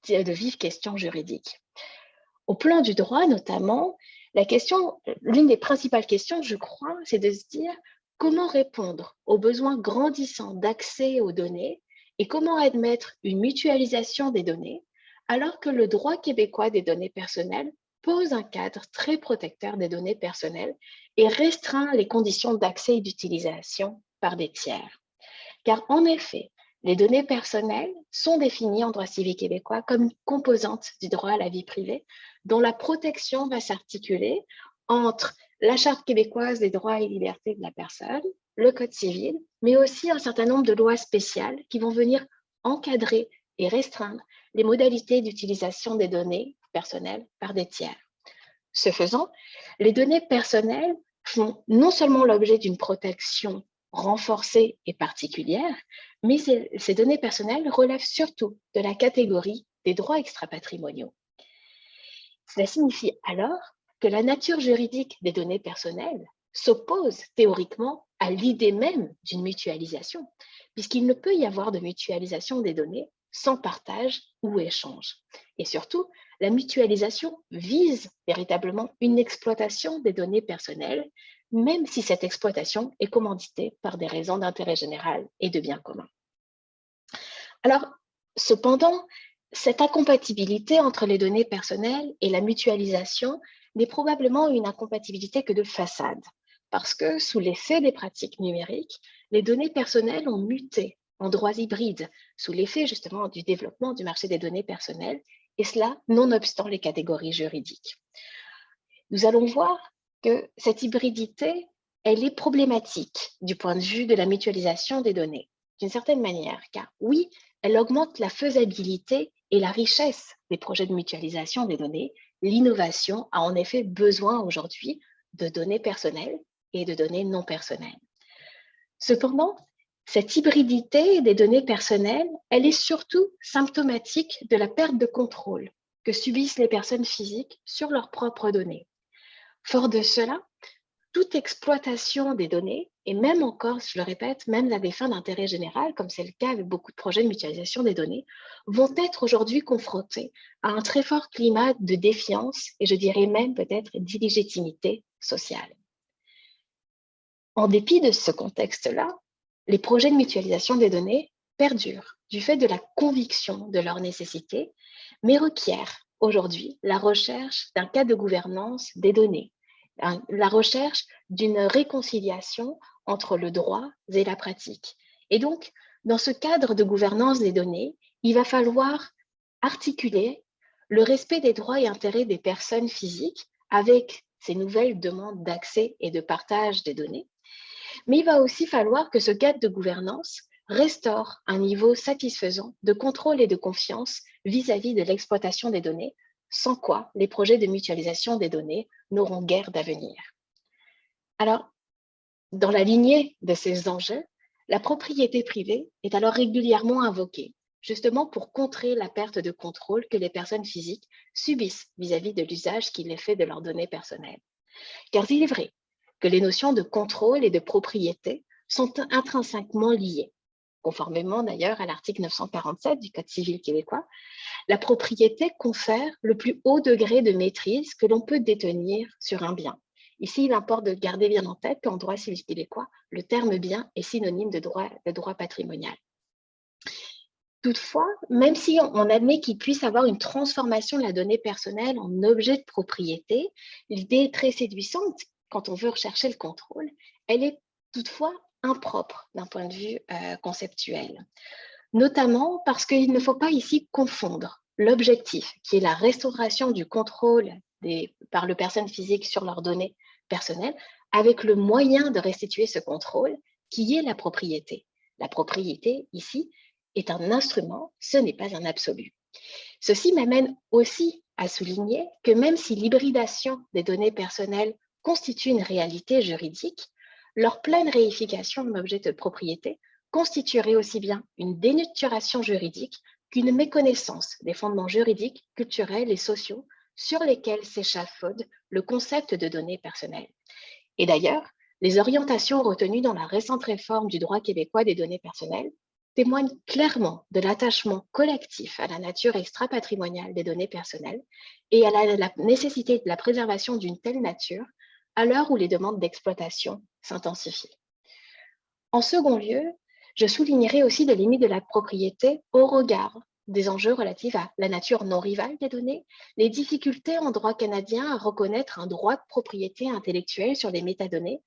de vives questions juridiques. Au plan du droit notamment, l'une des principales questions, je crois, c'est de se dire comment répondre aux besoins grandissants d'accès aux données et comment admettre une mutualisation des données alors que le droit québécois des données personnelles pose un cadre très protecteur des données personnelles et restreint les conditions d'accès et d'utilisation par des tiers. Car en effet, les données personnelles sont définies en droit civil québécois comme une composante du droit à la vie privée dont la protection va s'articuler entre la Charte québécoise des droits et libertés de la personne, le Code civil, mais aussi un certain nombre de lois spéciales qui vont venir encadrer et restreindre les modalités d'utilisation des données personnelles par des tiers. Ce faisant, les données personnelles font non seulement l'objet d'une protection renforcée et particulière, mais ces données personnelles relèvent surtout de la catégorie des droits extrapatrimoniaux. Cela signifie alors que la nature juridique des données personnelles s'oppose théoriquement à l'idée même d'une mutualisation, puisqu'il ne peut y avoir de mutualisation des données sans partage ou échange. Et surtout, la mutualisation vise véritablement une exploitation des données personnelles, même si cette exploitation est commanditée par des raisons d'intérêt général et de bien commun. Alors, cependant, cette incompatibilité entre les données personnelles et la mutualisation n'est probablement une incompatibilité que de façade, parce que sous l'effet des pratiques numériques, les données personnelles ont muté en droits hybrides, sous l'effet justement du développement du marché des données personnelles, et cela nonobstant les catégories juridiques. Nous allons voir que cette hybridité, elle est problématique du point de vue de la mutualisation des données, d'une certaine manière, car oui, elle augmente la faisabilité et la richesse des projets de mutualisation des données. L'innovation a en effet besoin aujourd'hui de données personnelles et de données non personnelles. Cependant, cette hybridité des données personnelles, elle est surtout symptomatique de la perte de contrôle que subissent les personnes physiques sur leurs propres données. Fort de cela, toute exploitation des données, et même encore, je le répète, même à des fins d'intérêt général, comme c'est le cas avec beaucoup de projets de mutualisation des données, vont être aujourd'hui confrontés à un très fort climat de défiance et je dirais même peut-être d'illégitimité sociale. En dépit de ce contexte-là, les projets de mutualisation des données perdurent du fait de la conviction de leur nécessité, mais requièrent aujourd'hui la recherche d'un cadre de gouvernance des données, la recherche d'une réconciliation entre le droit et la pratique. Et donc, dans ce cadre de gouvernance des données, il va falloir articuler le respect des droits et intérêts des personnes physiques avec ces nouvelles demandes d'accès et de partage des données. Mais il va aussi falloir que ce cadre de gouvernance restaure un niveau satisfaisant de contrôle et de confiance vis-à-vis de l'exploitation des données, sans quoi les projets de mutualisation des données n'auront guère d'avenir. Alors, dans la lignée de ces enjeux, la propriété privée est alors régulièrement invoquée, justement pour contrer la perte de contrôle que les personnes physiques subissent vis-à-vis de l'usage qu'il est fait de leurs données personnelles. Car il est vrai que les notions de contrôle et de propriété sont intrinsèquement liées. Conformément d'ailleurs à l'article 947 du Code civil québécois, la propriété confère le plus haut degré de maîtrise que l'on peut détenir sur un bien. Ici, il importe de garder bien en tête qu'en droit civil québécois, le terme bien est synonyme de droit patrimonial. Toutefois, même si on admet qu'il puisse avoir une transformation de la donnée personnelle en objet de propriété, l'idée est très séduisante quand on veut rechercher le contrôle, elle est toutefois impropre d'un point de vue conceptuel. Notamment parce qu'il ne faut pas ici confondre l'objectif, qui est la restauration du contrôle par le personne physique sur leurs données personnelles, avec le moyen de restituer ce contrôle, qui est la propriété. La propriété, ici, est un instrument, ce n'est pas un absolu. Ceci m'amène aussi à souligner que même si l'hybridation des données personnelles constitue une réalité juridique, leur pleine réification en objet de propriété constituerait aussi bien une dénaturation juridique qu'une méconnaissance des fondements juridiques, culturels et sociaux sur lesquels s'échafaude le concept de données personnelles. Et d'ailleurs, les orientations retenues dans la récente réforme du droit québécois des données personnelles témoignent clairement de l'attachement collectif à la nature extra-patrimoniale des données personnelles et à la nécessité de la préservation d'une telle nature à l'heure où les demandes d'exploitation s'intensifient. En second lieu, je soulignerai aussi les limites de la propriété au regard des enjeux relatifs à la nature non rivale des données, les difficultés en droit canadien à reconnaître un droit de propriété intellectuelle sur les métadonnées,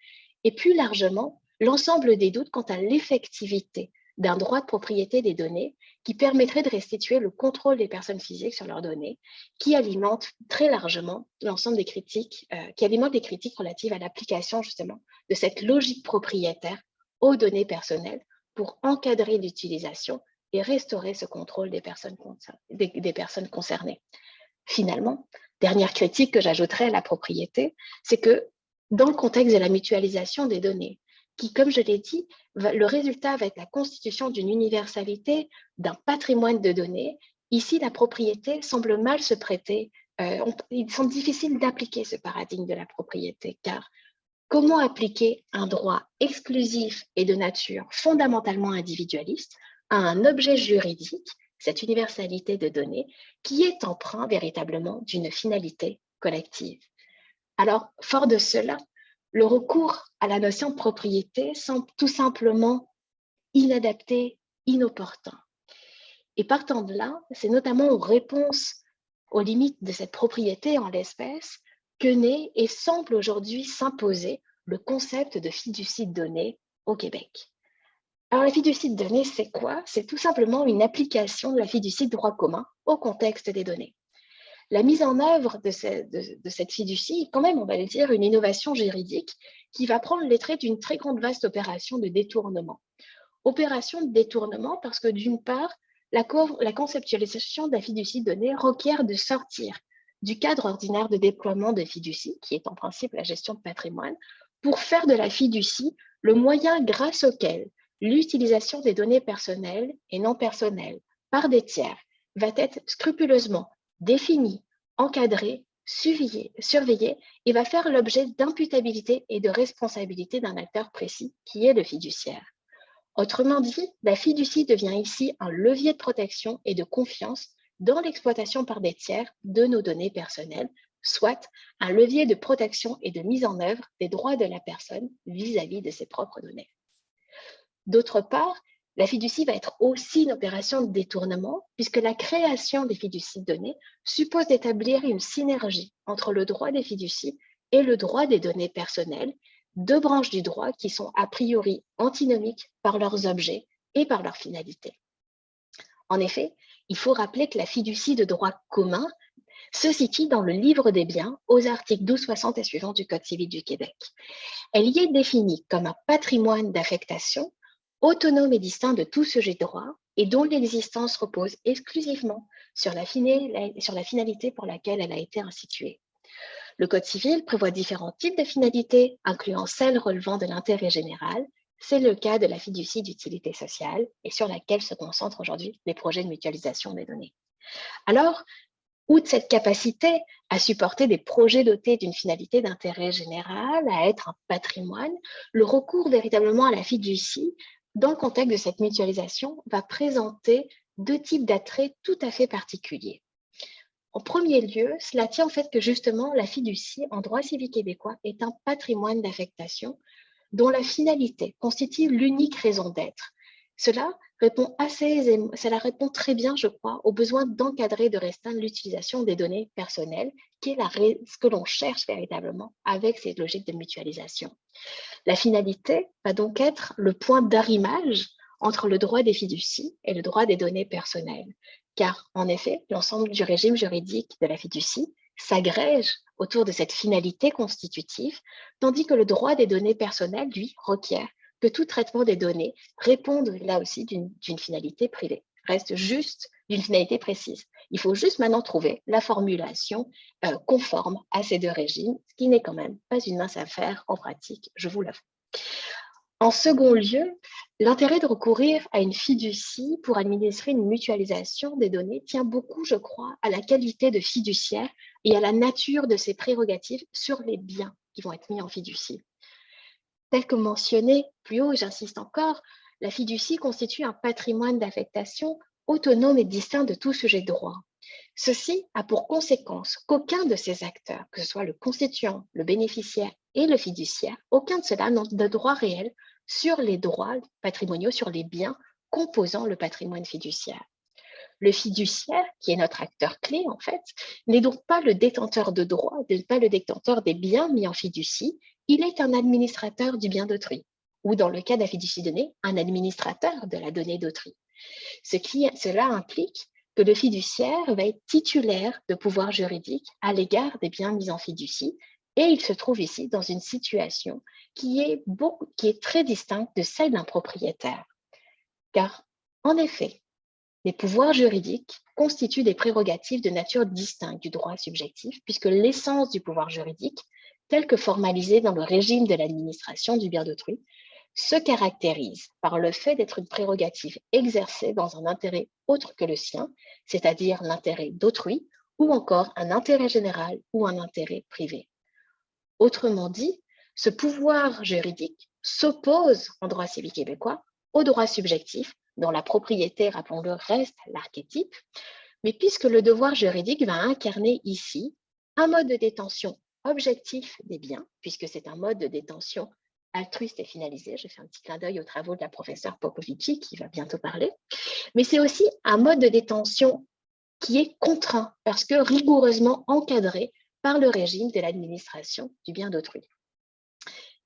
et plus largement, l'ensemble des doutes quant à l'effectivité d'un droit de propriété des données qui permettrait de restituer le contrôle des personnes physiques sur leurs données, qui alimente très largement l'ensemble des critiques, relatives à l'application justement de cette logique propriétaire aux données personnelles pour encadrer l'utilisation et restaurer ce contrôle des personnes concernées. Finalement, dernière critique que j'ajouterais à la propriété, c'est que dans le contexte de la mutualisation des données, qui, comme je l'ai dit, le résultat va être la constitution d'une universalité, d'un patrimoine de données. Ici, la propriété semble mal se prêter. Il semble difficile d'appliquer ce paradigme de la propriété, car comment appliquer un droit exclusif et de nature fondamentalement individualiste à un objet juridique, cette universalité de données, qui est empreint véritablement d'une finalité collective? Alors, fort de cela, le recours à la notion de propriété semble tout simplement inadapté, inopportun. Et partant de là, c'est notamment en réponse aux limites de cette propriété en l'espèce que naît et semble aujourd'hui s'imposer le concept de fiducie de données au Québec. Alors, la fiducie de données, c'est quoi? C'est tout simplement une application de la fiducie de droit commun au contexte des données. La mise en œuvre de cette fiducie est quand même, on va le dire, une innovation juridique qui va prendre les traits d'une très grande vaste opération de détournement. Opération de détournement parce que d'une part, la conceptualisation de la fiducie de données requiert de sortir du cadre ordinaire de déploiement de fiducie, qui est en principe la gestion de patrimoine, pour faire de la fiducie le moyen grâce auquel l'utilisation des données personnelles et non personnelles par des tiers va être scrupuleusement définie, encadrée, surveillée et va faire l'objet d'imputabilité et de responsabilité d'un acteur précis qui est le fiduciaire. Autrement dit, la fiducie devient ici un levier de protection et de confiance dans l'exploitation par des tiers de nos données personnelles, soit un levier de protection et de mise en œuvre des droits de la personne vis-à-vis de ses propres données. D'autre part, la fiducie va être aussi une opération de détournement, puisque la création des fiducies de données suppose d'établir une synergie entre le droit des fiducies et le droit des données personnelles, deux branches du droit qui sont a priori antinomiques par leurs objets et par leur finalité. En effet, il faut rappeler que la fiducie de droit commun se situe dans le livre des biens aux articles 1260 et suivants du Code civil du Québec. Elle y est définie comme un patrimoine d'affectation autonome et distinct de tout sujet de droit et dont l'existence repose exclusivement sur la finalité pour laquelle elle a été instituée. Le Code civil prévoit différents types de finalités, incluant celles relevant de l'intérêt général. C'est le cas de la fiducie d'utilité sociale et sur laquelle se concentrent aujourd'hui les projets de mutualisation des données. Alors, outre cette capacité à supporter des projets dotés d'une finalité d'intérêt général, à être un patrimoine, le recours véritablement à la fiducie, dans le contexte de cette mutualisation, va présenter deux types d'attraits tout à fait particuliers. En premier lieu, cela tient au fait que justement la fiducie en droit civil québécois est un patrimoine d'affectation dont la finalité constitue l'unique raison d'être. Cela répond très bien, je crois, au besoin d'encadrer et de restreindre l'utilisation des données personnelles, qui est ce que l'on cherche véritablement avec ces logiques de mutualisation. La finalité va donc être le point d'arrimage entre le droit des fiducies et le droit des données personnelles. Car, en effet, l'ensemble du régime juridique de la fiducie s'agrège autour de cette finalité constitutive, tandis que le droit des données personnelles, lui, requiert que tout traitement des données réponde là aussi d'une finalité privée, reste juste d'une finalité précise. Il faut juste maintenant trouver la formulation conforme à ces deux régimes, ce qui n'est quand même pas une mince affaire en pratique, je vous l'avoue. En second lieu, l'intérêt de recourir à une fiducie pour administrer une mutualisation des données tient beaucoup, je crois, à la qualité de fiduciaire et à la nature de ses prérogatives sur les biens qui vont être mis en fiducie. Tel que mentionné plus haut, j'insiste encore, la fiducie constitue un patrimoine d'affectation autonome et distinct de tout sujet de droit. Ceci a pour conséquence qu'aucun de ces acteurs, que ce soit le constituant, le bénéficiaire et le fiduciaire, aucun de ceux-là n'a de droit réel sur les droits patrimoniaux, sur les biens composant le patrimoine fiduciaire. Le fiduciaire, qui est notre acteur clé en fait, n'est donc pas le détenteur de droits, n'est pas le détenteur des biens mis en fiducie, il est un administrateur du bien d'autrui, ou dans le cas de la fiducie donnée, un administrateur de la donnée d'autrui. Cela implique que le fiduciaire va être titulaire de pouvoir juridique à l'égard des biens mis en fiducie, et il se trouve ici dans une situation qui est très distincte de celle d'un propriétaire. Car, en effet, les pouvoirs juridiques constituent des prérogatives de nature distincte du droit subjectif, puisque l'essence du pouvoir juridique, tel que formalisé dans le régime de l'administration du bien d'autrui, se caractérise par le fait d'être une prérogative exercée dans un intérêt autre que le sien, c'est-à-dire l'intérêt d'autrui, ou encore un intérêt général ou un intérêt privé. Autrement dit, ce pouvoir juridique s'oppose en droit civique québécois au droit subjectif, dont la propriété, rappelons-le, reste l'archétype, mais puisque le devoir juridique va incarner ici un mode de détention objectif des biens, puisque c'est un mode de détention altruiste et finalisé. Je fais un petit clin d'œil aux travaux de la professeure Popovici qui va bientôt parler, mais c'est aussi un mode de détention qui est contraint parce que rigoureusement encadré par le régime de l'administration du bien d'autrui.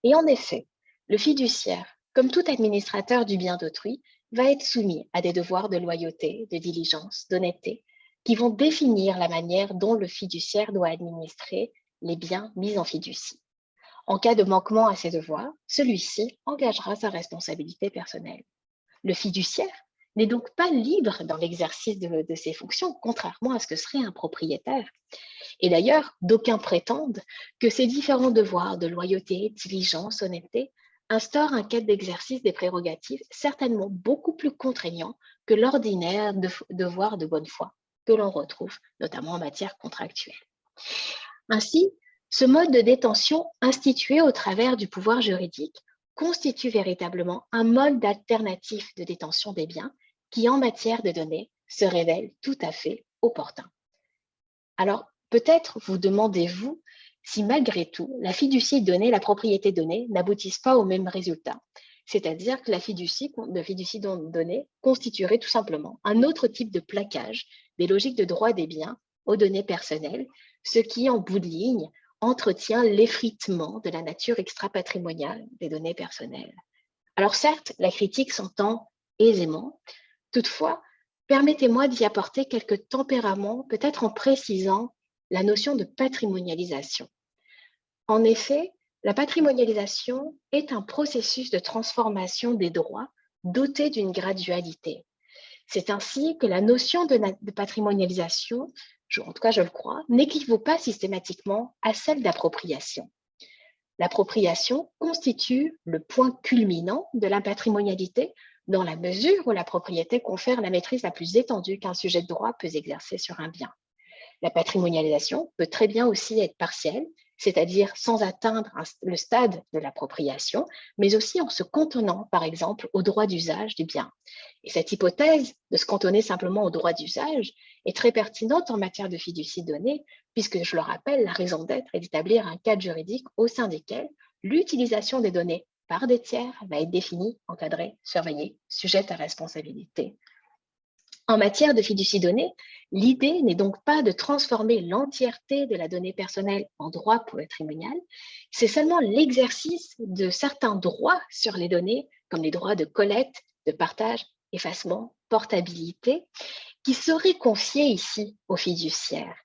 Et en effet, le fiduciaire, comme tout administrateur du bien d'autrui, va être soumis à des devoirs de loyauté, de diligence, d'honnêteté, qui vont définir la manière dont le fiduciaire doit administrer les biens mis en fiducie. En cas de manquement à ces devoirs, celui-ci engagera sa responsabilité personnelle. Le fiduciaire n'est donc pas libre dans l'exercice de ses fonctions, contrairement à ce que serait un propriétaire. Et d'ailleurs, d'aucuns prétendent que ces différents devoirs de loyauté, diligence, honnêteté instaurent un cadre d'exercice des prérogatives certainement beaucoup plus contraignant que l'ordinaire devoir de bonne foi que l'on retrouve notamment en matière contractuelle. Ainsi, ce mode de détention institué au travers du pouvoir juridique constitue véritablement un mode alternatif de détention des biens qui, en matière de données, se révèle tout à fait opportun. Alors, peut-être vous demandez-vous si malgré tout, la fiducie donnée, la propriété donnée n'aboutissent pas au même résultat. C'est-à-dire que la fiducie donnée constituerait tout simplement un autre type de plaquage des logiques de droit des biens aux données personnelles, ce qui, en bout de ligne, entretient l'effritement de la nature extra-patrimoniale des données personnelles. Alors certes, la critique s'entend aisément. Toutefois, permettez-moi d'y apporter quelques tempéraments, peut-être en précisant la notion de patrimonialisation. En effet, la patrimonialisation est un processus de transformation des droits doté d'une gradualité. C'est ainsi que la notion de patrimonialisation, en tout cas je le crois, n'équivaut pas systématiquement à celle d'appropriation. L'appropriation constitue le point culminant de la patrimonialité dans la mesure où la propriété confère la maîtrise la plus étendue qu'un sujet de droit peut exercer sur un bien. La patrimonialisation peut très bien aussi être partielle, c'est-à-dire sans atteindre le stade de l'appropriation, mais aussi en se cantonnant, par exemple, au droit d'usage du bien. Et cette hypothèse de se cantonner simplement au droit d'usage est très pertinente en matière de fiducie donnée, puisque, je le rappelle, la raison d'être est d'établir un cadre juridique au sein desquels l'utilisation des données par des tiers va être définie, encadrée, surveillée, sujette à responsabilité. En matière de fiducie donnée, l'idée n'est donc pas de transformer l'entièreté de la donnée personnelle en droit patrimonial, c'est seulement l'exercice de certains droits sur les données, comme les droits de collecte, de partage, effacement, portabilité, qui seraient confiés ici aux fiduciaires.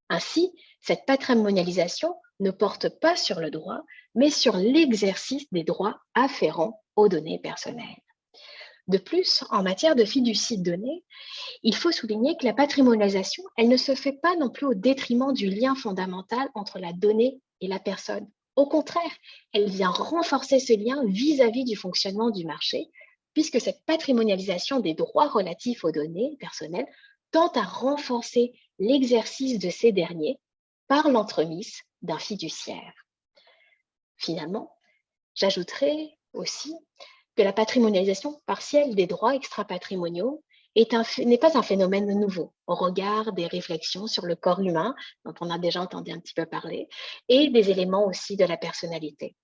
Ainsi, cette patrimonialisation ne porte pas sur le droit, mais sur l'exercice des droits afférents aux données personnelles. De plus, en matière de fiducie donnée, il faut souligner que la patrimonialisation, elle ne se fait pas non plus au détriment du lien fondamental entre la donnée et la personne. Au contraire, elle vient renforcer ce lien vis-à-vis du fonctionnement du marché, puisque cette patrimonialisation des droits relatifs aux données personnelles tend à renforcer l'exercice de ces derniers par l'entremise d'un fiduciaire. Finalement, j'ajouterai aussi que la patrimonialisation partielle des droits extra-patrimoniaux n'est pas un phénomène nouveau au regard des réflexions sur le corps humain, dont on a déjà entendu un petit peu parler, et des éléments aussi de la personnalité.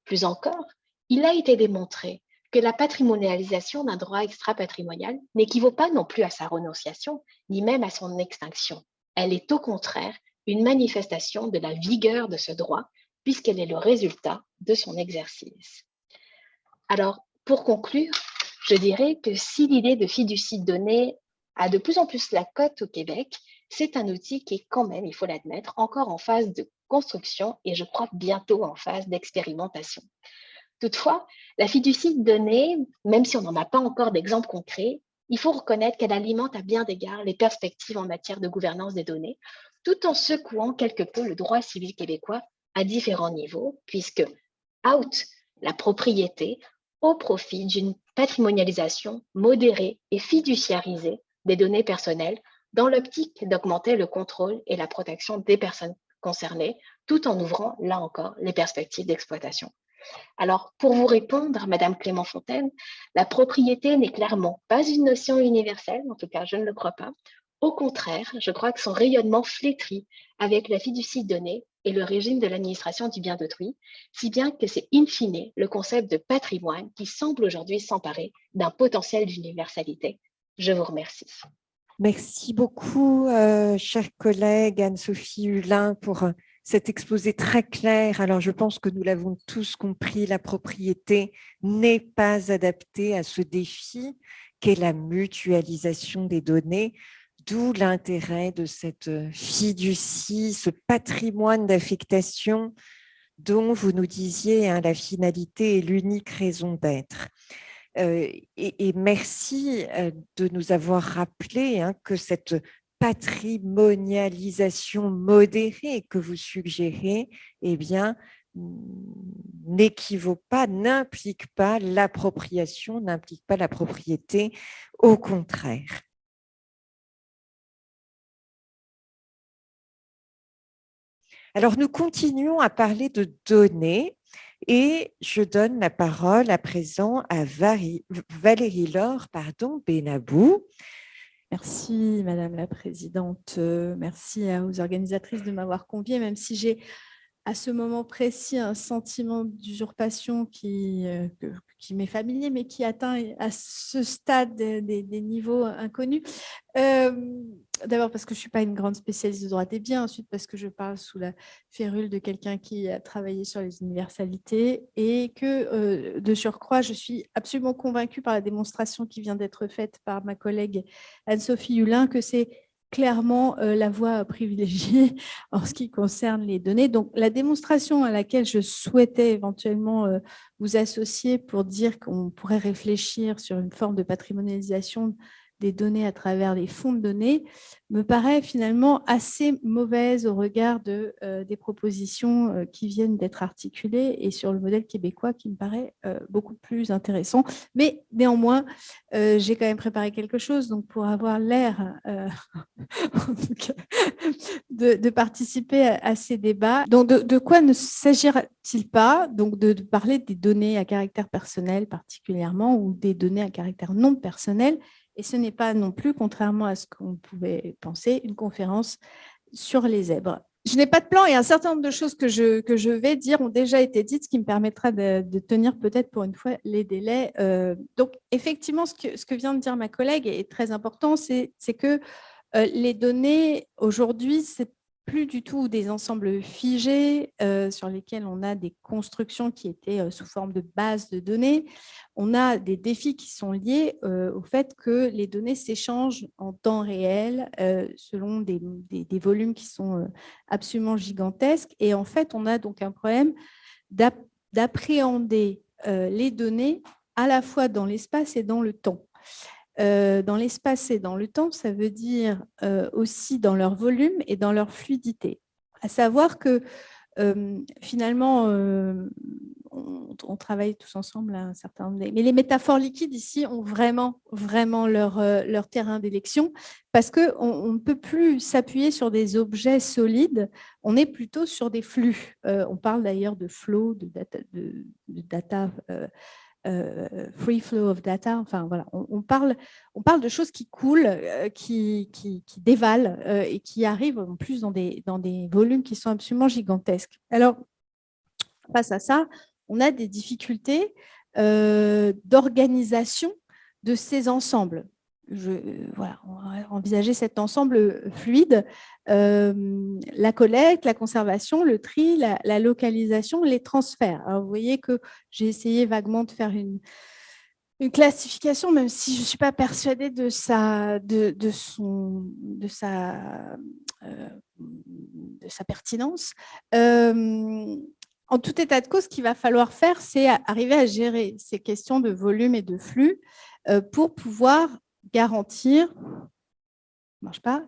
Plus encore, il a été démontré que la patrimonialisation d'un droit extra-patrimonial n'équivaut pas non plus à sa renonciation, ni même à son extinction. Elle est au contraire une manifestation de la vigueur de ce droit, puisqu'elle est le résultat de son exercice. Alors, pour conclure, je dirais que si l'idée de fiducie donnée a de plus en plus la cote au Québec, c'est un outil qui est quand même, il faut l'admettre, encore en phase de construction et je crois bientôt en phase d'expérimentation. Toutefois, la fiducie donnée, même si on n'en a pas encore d'exemple concret, il faut reconnaître qu'elle alimente à bien d'égards les perspectives en matière de gouvernance des données, tout en secouant quelque peu le droit civil québécois à différents niveaux, puisque out la propriété au profit d'une patrimonialisation modérée et fiduciarisée des données personnelles dans l'optique d'augmenter le contrôle et la protection des personnes concernées, tout en ouvrant, là encore, les perspectives d'exploitation. Alors, pour vous répondre, Madame Clément-Fontaine, la propriété n'est clairement pas une notion universelle, en tout cas, je ne le crois pas. Au contraire, je crois que son rayonnement flétrit avec la fiducie donnée et le régime de l'administration du bien d'autrui, si bien que c'est in fine le concept de patrimoine qui semble aujourd'hui s'emparer d'un potentiel d'universalité. Je vous remercie. Merci beaucoup, chère collègue Anne-Sophie Hulin, pour cet exposé très clair. Alors, je pense que nous l'avons tous compris, la propriété n'est pas adaptée à ce défi qu'est la mutualisation des données, d'où l'intérêt de cette fiducie, ce patrimoine d'affectation dont vous nous disiez, hein, la finalité est l'unique raison d'être. Et merci de nous avoir rappelé, hein, que cette patrimonialisation modérée que vous suggérez, eh bien, n'équivaut pas, n'implique pas l'appropriation, n'implique pas la propriété, au contraire. Alors, nous continuons à parler de données et je donne la parole à présent à Valérie-Laure Benabou. Merci, Madame la Présidente. Merci aux organisatrices de m'avoir conviée, même si j'ai à ce moment précis un sentiment d'usurpation qui m'est familier, mais qui atteint à ce stade des niveaux inconnus. D'abord parce que je ne suis pas une grande spécialiste de droit des biens, ensuite parce que je parle sous la férule de quelqu'un qui a travaillé sur les universalités et que, de surcroît, je suis absolument convaincue par la démonstration qui vient d'être faite par ma collègue Anne-Sophie Hulin que c'est clairement la voie privilégiée en ce qui concerne les données. Donc, la démonstration à laquelle je souhaitais éventuellement vous associer pour dire qu'on pourrait réfléchir sur une forme de patrimonialisation des données à travers les fonds de données me paraît finalement assez mauvaise au regard des propositions qui viennent d'être articulées et sur le modèle québécois qui me paraît beaucoup plus intéressant. Mais néanmoins, j'ai quand même préparé quelque chose donc pour avoir l'air en tout cas, de participer à ces débats. Donc, de quoi ne s'agira-t-il pas? Donc, de parler des données à caractère personnel particulièrement ou des données à caractère non personnel. Et ce n'est pas non plus, contrairement à ce qu'on pouvait penser, une conférence sur les zèbres. Je n'ai pas de plan et un certain nombre de choses que je vais dire ont déjà été dites, ce qui me permettra de tenir peut-être pour une fois les délais. Donc, effectivement, ce que vient de dire ma collègue est très important, c'est que les données, aujourd'hui, c'est plus du tout des ensembles figés sur lesquels on a des constructions qui étaient sous forme de bases de données. On a des défis qui sont liés au fait que les données s'échangent en temps réel selon des volumes qui sont absolument gigantesques. Et en fait, on a donc un problème d'appréhender les données à la fois dans l'espace et dans le temps. Dans l'espace et dans le temps, ça veut dire aussi dans leur volume et dans leur fluidité. À savoir que finalement, on travaille tous ensemble à un certain nombre. Mais les métaphores liquides ici ont vraiment leur terrain d'élection parce qu'on ne peut plus s'appuyer sur des objets solides, on est plutôt sur des flux. On parle d'ailleurs de flow, de data free flow of data. Enfin, voilà, on parle de choses qui coulent, qui dévalent et qui arrivent en plus dans des volumes qui sont absolument gigantesques. Alors, face à ça, on a des difficultés d'organisation de ces ensembles. Voilà, on va envisager cet ensemble fluide, la collecte, la conservation, le tri, la localisation, les transferts. Alors, vous voyez que j'ai essayé vaguement de faire une classification, même si je ne suis pas persuadée de sa pertinence. En tout état de cause, ce qu'il va falloir faire, c'est arriver à gérer ces questions de volume et de flux pour pouvoir garantir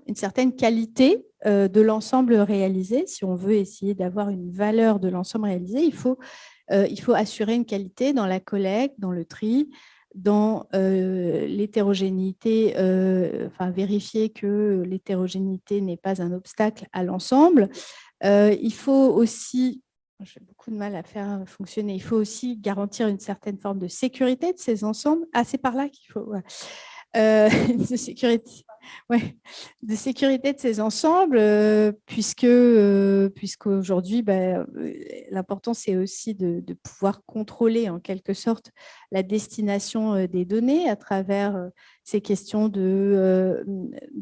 une certaine qualité de l'ensemble réalisé. Si on veut essayer d'avoir une valeur de l'ensemble réalisé, il faut assurer une qualité dans la collecte, dans le tri, dans l'hétérogénéité, vérifier que l'hétérogénéité n'est pas un obstacle à l'ensemble. Il faut aussi, j'ai beaucoup de mal à faire fonctionner, il faut aussi garantir une certaine forme de sécurité de ces ensembles. Ah, c'est par là qu'il faut... Ouais. De sécurité. Ouais, de sécurité de ces ensembles, puisqu'aujourd'hui, l'important, c'est aussi de pouvoir contrôler en quelque sorte la destination des données à travers ces questions de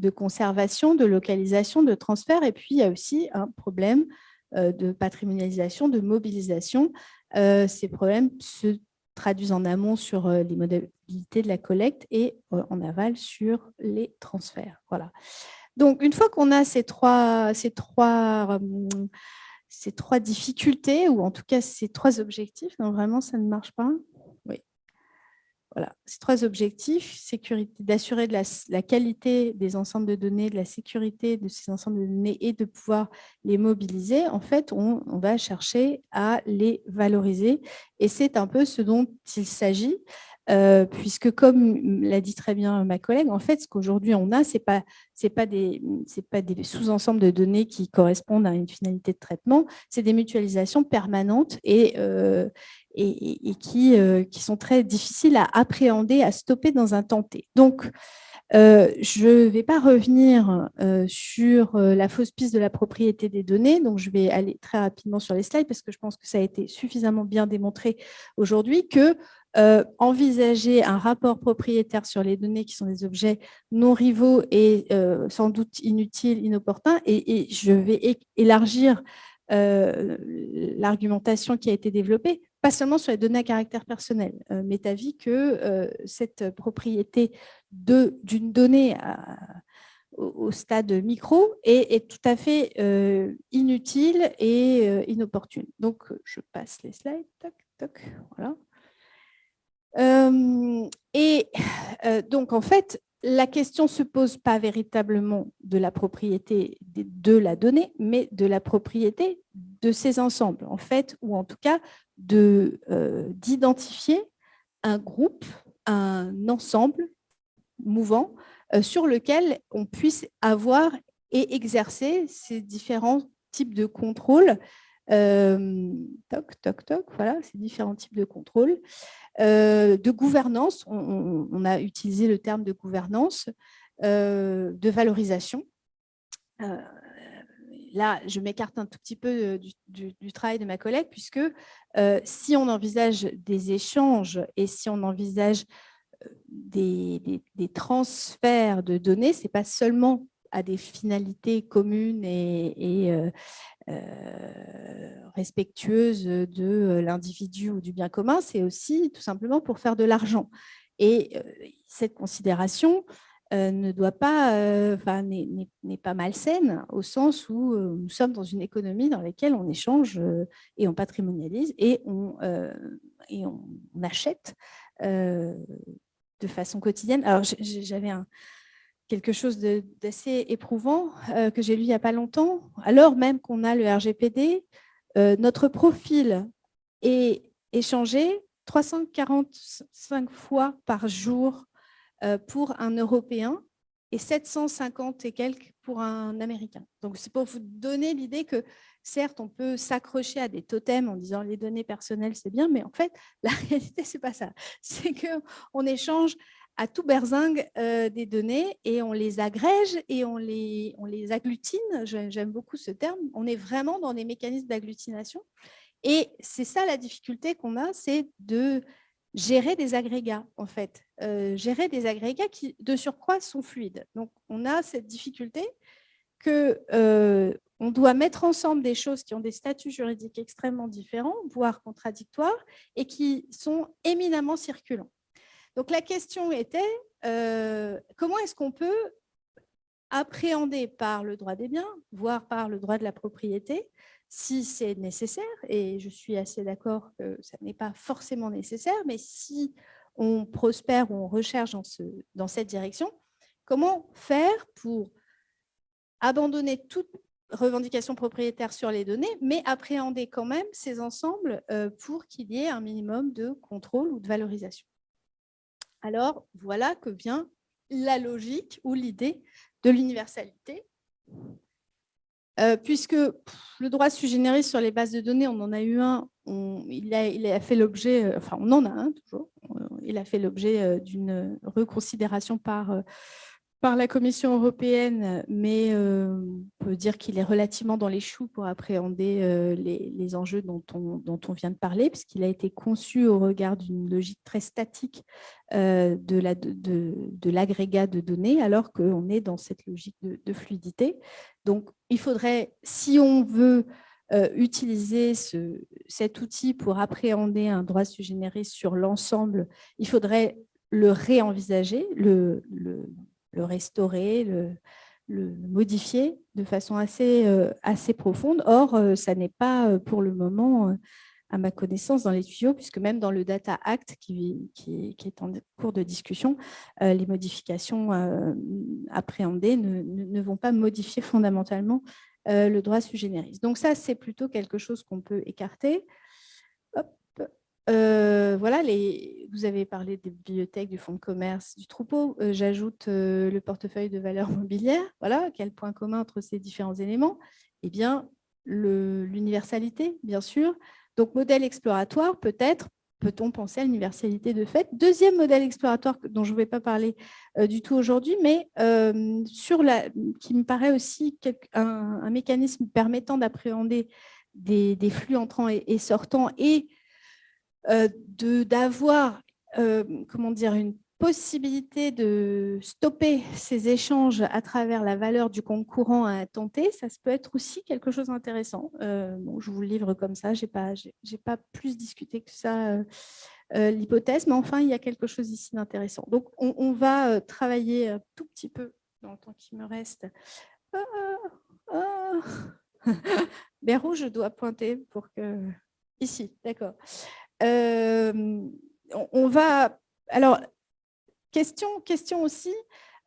conservation, de localisation, de transfert. Et puis, il y a aussi un problème de patrimonialisation, de mobilisation. Ces problèmes se traduisent en amont sur les modalités de la collecte et en aval sur les transferts. Voilà. Donc, une fois qu'on a ces trois difficultés, ou en tout cas ces trois objectifs, non, vraiment, ça ne marche pas. Oui. Voilà, ces trois objectifs, d'assurer de la qualité des ensembles de données, de la sécurité de ces ensembles de données et de pouvoir les mobiliser, en fait, on va chercher à les valoriser. Et c'est un peu ce dont il s'agit, puisque comme l'a dit très bien ma collègue, en fait, ce qu'aujourd'hui on a, c'est pas des sous-ensembles de données qui correspondent à une finalité de traitement, c'est des mutualisations permanentes et qui sont très difficiles à appréhender, à stopper dans un temps T. Donc, je ne vais pas revenir sur la fausse piste de la propriété des données, donc je vais aller très rapidement sur les slides parce que je pense que ça a été suffisamment bien démontré aujourd'hui que envisager un rapport propriétaire sur les données qui sont des objets non rivaux est sans doute inutile, inopportun, et je vais élargir l'argumentation qui a été développée, pas seulement sur les données à caractère personnel, m'est avis que cette propriété d'une donnée au stade micro est tout à fait inutile et inopportune. Donc, je passe les slides. Toc, toc, voilà. Donc, en fait, la question ne se pose pas véritablement de la propriété de la donnée, mais de la propriété de ces ensembles, en fait, ou en tout cas d'identifier un groupe, un ensemble mouvant sur lequel on puisse avoir et exercer ces différents types de contrôles. Toc, toc, toc, voilà, ces différents types de contrôles. De gouvernance, on a utilisé le terme de gouvernance, de valorisation. là, je m'écarte un tout petit peu du travail de ma collègue, puisque si on envisage des échanges et si on envisage des transferts de données, ce n'est pas seulement à des finalités communes et respectueuses de l'individu ou du bien commun, c'est aussi tout simplement pour faire de l'argent. Et cette considération ne doit pas, n'est pas malsaine, au sens où nous sommes dans une économie dans laquelle on échange et on patrimonialise et on achète de façon quotidienne. Alors, j'avais quelque chose d'assez éprouvant que j'ai lu il n'y a pas longtemps. Alors même qu'on a le RGPD, notre profil est échangé 345 fois par jour pour un Européen et 750 et quelques pour un Américain. Donc, c'est pour vous donner l'idée que, certes, on peut s'accrocher à des totems en disant les données personnelles, c'est bien, mais en fait, la réalité, ce n'est pas ça. C'est qu'on échange à tout berzingue des données et on les agrège et on les agglutine. J'aime beaucoup ce terme. On est vraiment dans des mécanismes d'agglutination. Et c'est ça la difficulté qu'on a, c'est de gérer des agrégats, en fait. Gérer des agrégats qui, de surcroît, sont fluides. Donc, on a cette difficulté qu'on doit mettre ensemble des choses qui ont des statuts juridiques extrêmement différents, voire contradictoires, et qui sont éminemment circulants. Donc, la question était, comment est-ce qu'on peut appréhender par le droit des biens, voire par le droit de la propriété, si c'est nécessaire, et je suis assez d'accord que ça n'est pas forcément nécessaire, mais si on prospère ou on recherche dans cette direction, comment faire pour abandonner toute revendication propriétaire sur les données, mais appréhender quand même ces ensembles pour qu'il y ait un minimum de contrôle ou de valorisation. Alors, voilà que vient la logique ou l'idée de l'universalité, puisque le droit sui generis sur les bases de données, on en a eu un, il a fait l'objet, enfin on en a un toujours, il a fait l'objet d'une reconsidération par la Commission européenne, mais on peut dire qu'il est relativement dans les choux pour appréhender les enjeux dont on vient de parler, puisqu'il a été conçu au regard d'une logique très statique de l'agrégat de données, alors qu'on est dans cette logique de fluidité. Donc, il faudrait, si on veut utiliser cet outil pour appréhender un droit sui generis sur l'ensemble, il faudrait le réenvisager, le restaurer, le modifier de façon assez profonde. Or, ça n'est pas pour le moment, à ma connaissance, dans les tuyaux, puisque même dans le Data Act qui est en cours de discussion, les modifications appréhendées ne vont pas modifier fondamentalement le droit sui generis. Donc ça, c'est plutôt quelque chose qu'on peut écarter. Hop. Voilà, vous avez parlé des bibliothèques, du fonds de commerce, du troupeau. J'ajoute le portefeuille de valeurs mobilières. Voilà, quel point commun entre ces différents éléments? Eh bien, l'universalité, bien sûr. Donc, modèle exploratoire, peut-on penser à l'universalité de fait? Deuxième modèle exploratoire dont je ne vais pas parler du tout aujourd'hui, mais qui me paraît aussi un mécanisme permettant d'appréhender des flux entrants et sortants et d'avoir une possibilité de stopper ces échanges à travers la valeur du compte courant à un temps T, ça peut être aussi quelque chose d'intéressant. Bon, je vous le livre comme ça, je n'ai pas plus discuté que ça l'hypothèse, mais enfin, il y a quelque chose ici d'intéressant. Donc, on va travailler un tout petit peu dans le temps qui me reste. Berrou, je dois pointer pour que... Ici, d'accord. On va... Alors, question aussi,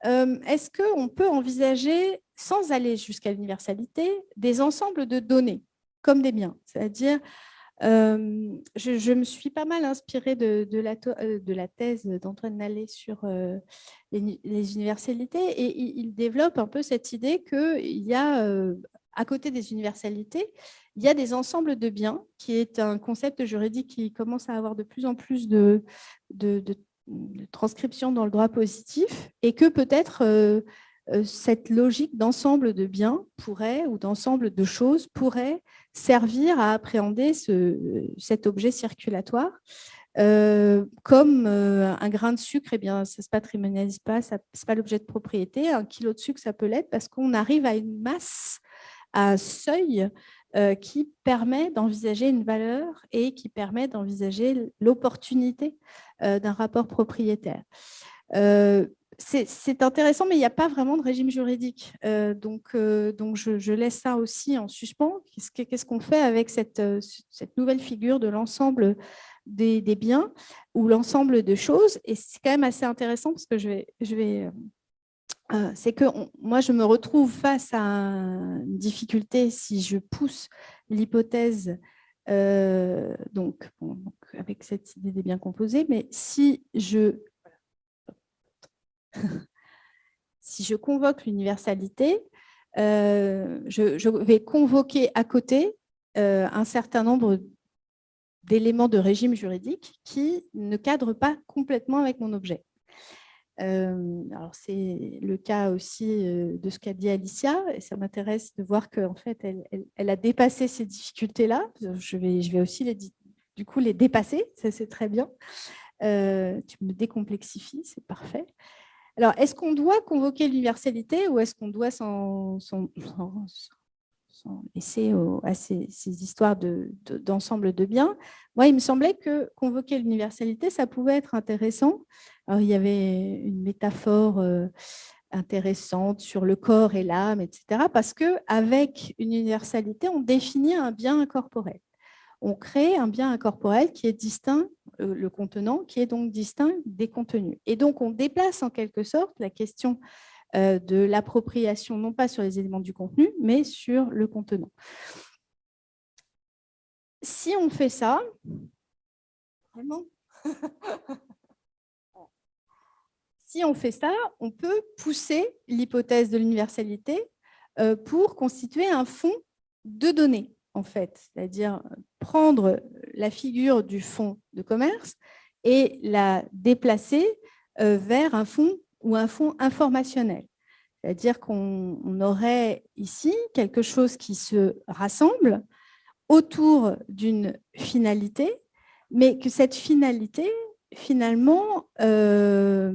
est-ce qu'on peut envisager, sans aller jusqu'à l'universalité, des ensembles de données comme des biens? C'est-à-dire, je me suis pas mal inspirée de la thèse d'Antoine Nallet sur les universalités, et il développe un peu cette idée qu'il y a, à côté des universalités, il y a des ensembles de biens, qui est un concept juridique qui commence à avoir de plus en plus de transcription dans le droit positif, et que peut-être cette logique d'ensemble de biens pourrait, ou d'ensemble de choses pourrait servir à appréhender cet objet circulatoire. Comme un grain de sucre, eh bien, ça ne se patrimonialise pas, ce n'est pas l'objet de propriété. Un kilo de sucre, ça peut l'être parce qu'on arrive à une masse, à un seuil qui permet d'envisager une valeur et qui permet d'envisager l'opportunité d'un rapport propriétaire. C'est intéressant, mais il n'y a pas vraiment de régime juridique. Donc je laisse ça aussi en suspens. Qu'est-ce qu'on fait avec cette nouvelle figure de l'ensemble des biens ou l'ensemble de choses? Et c'est quand même assez intéressant parce que c'est que moi, je me retrouve face à une difficulté si je pousse l'hypothèse donc, avec cette idée des biens composés, mais si je convoque l'universalité, je vais convoquer à côté un certain nombre d'éléments de régime juridique qui ne cadrent pas complètement avec mon objet. Alors c'est le cas aussi de ce qu'a dit Alicia, et ça m'intéresse de voir qu'en fait, elle a dépassé ces difficultés-là. Je vais aussi les dépasser, ça c'est très bien. Tu me décomplexifies, c'est parfait. Alors, est-ce qu'on doit convoquer l'universalité ou est-ce qu'on doit s'en laisser à ces histoires d'ensemble de biens? Moi, il me semblait que convoquer l'universalité, ça pouvait être intéressant. Alors, il y avait une métaphore intéressante sur le corps et l'âme, etc. Parce qu'avec une universalité, on définit un bien incorporel. On crée un bien incorporel qui est distinct, le contenant, qui est donc distinct des contenus. Et donc, on déplace en quelque sorte la question de l'appropriation, non pas sur les éléments du contenu, mais sur le contenant. Si on fait ça, vraiment, si on fait ça, on peut pousser l'hypothèse de l'universalité pour constituer un fonds de données, en fait, c'est-à-dire prendre la figure du fonds de commerce et la déplacer vers un fonds ou un fonds informationnel. C'est-à-dire qu'on aurait ici quelque chose qui se rassemble autour d'une finalité, mais que cette finalité, finalement, elle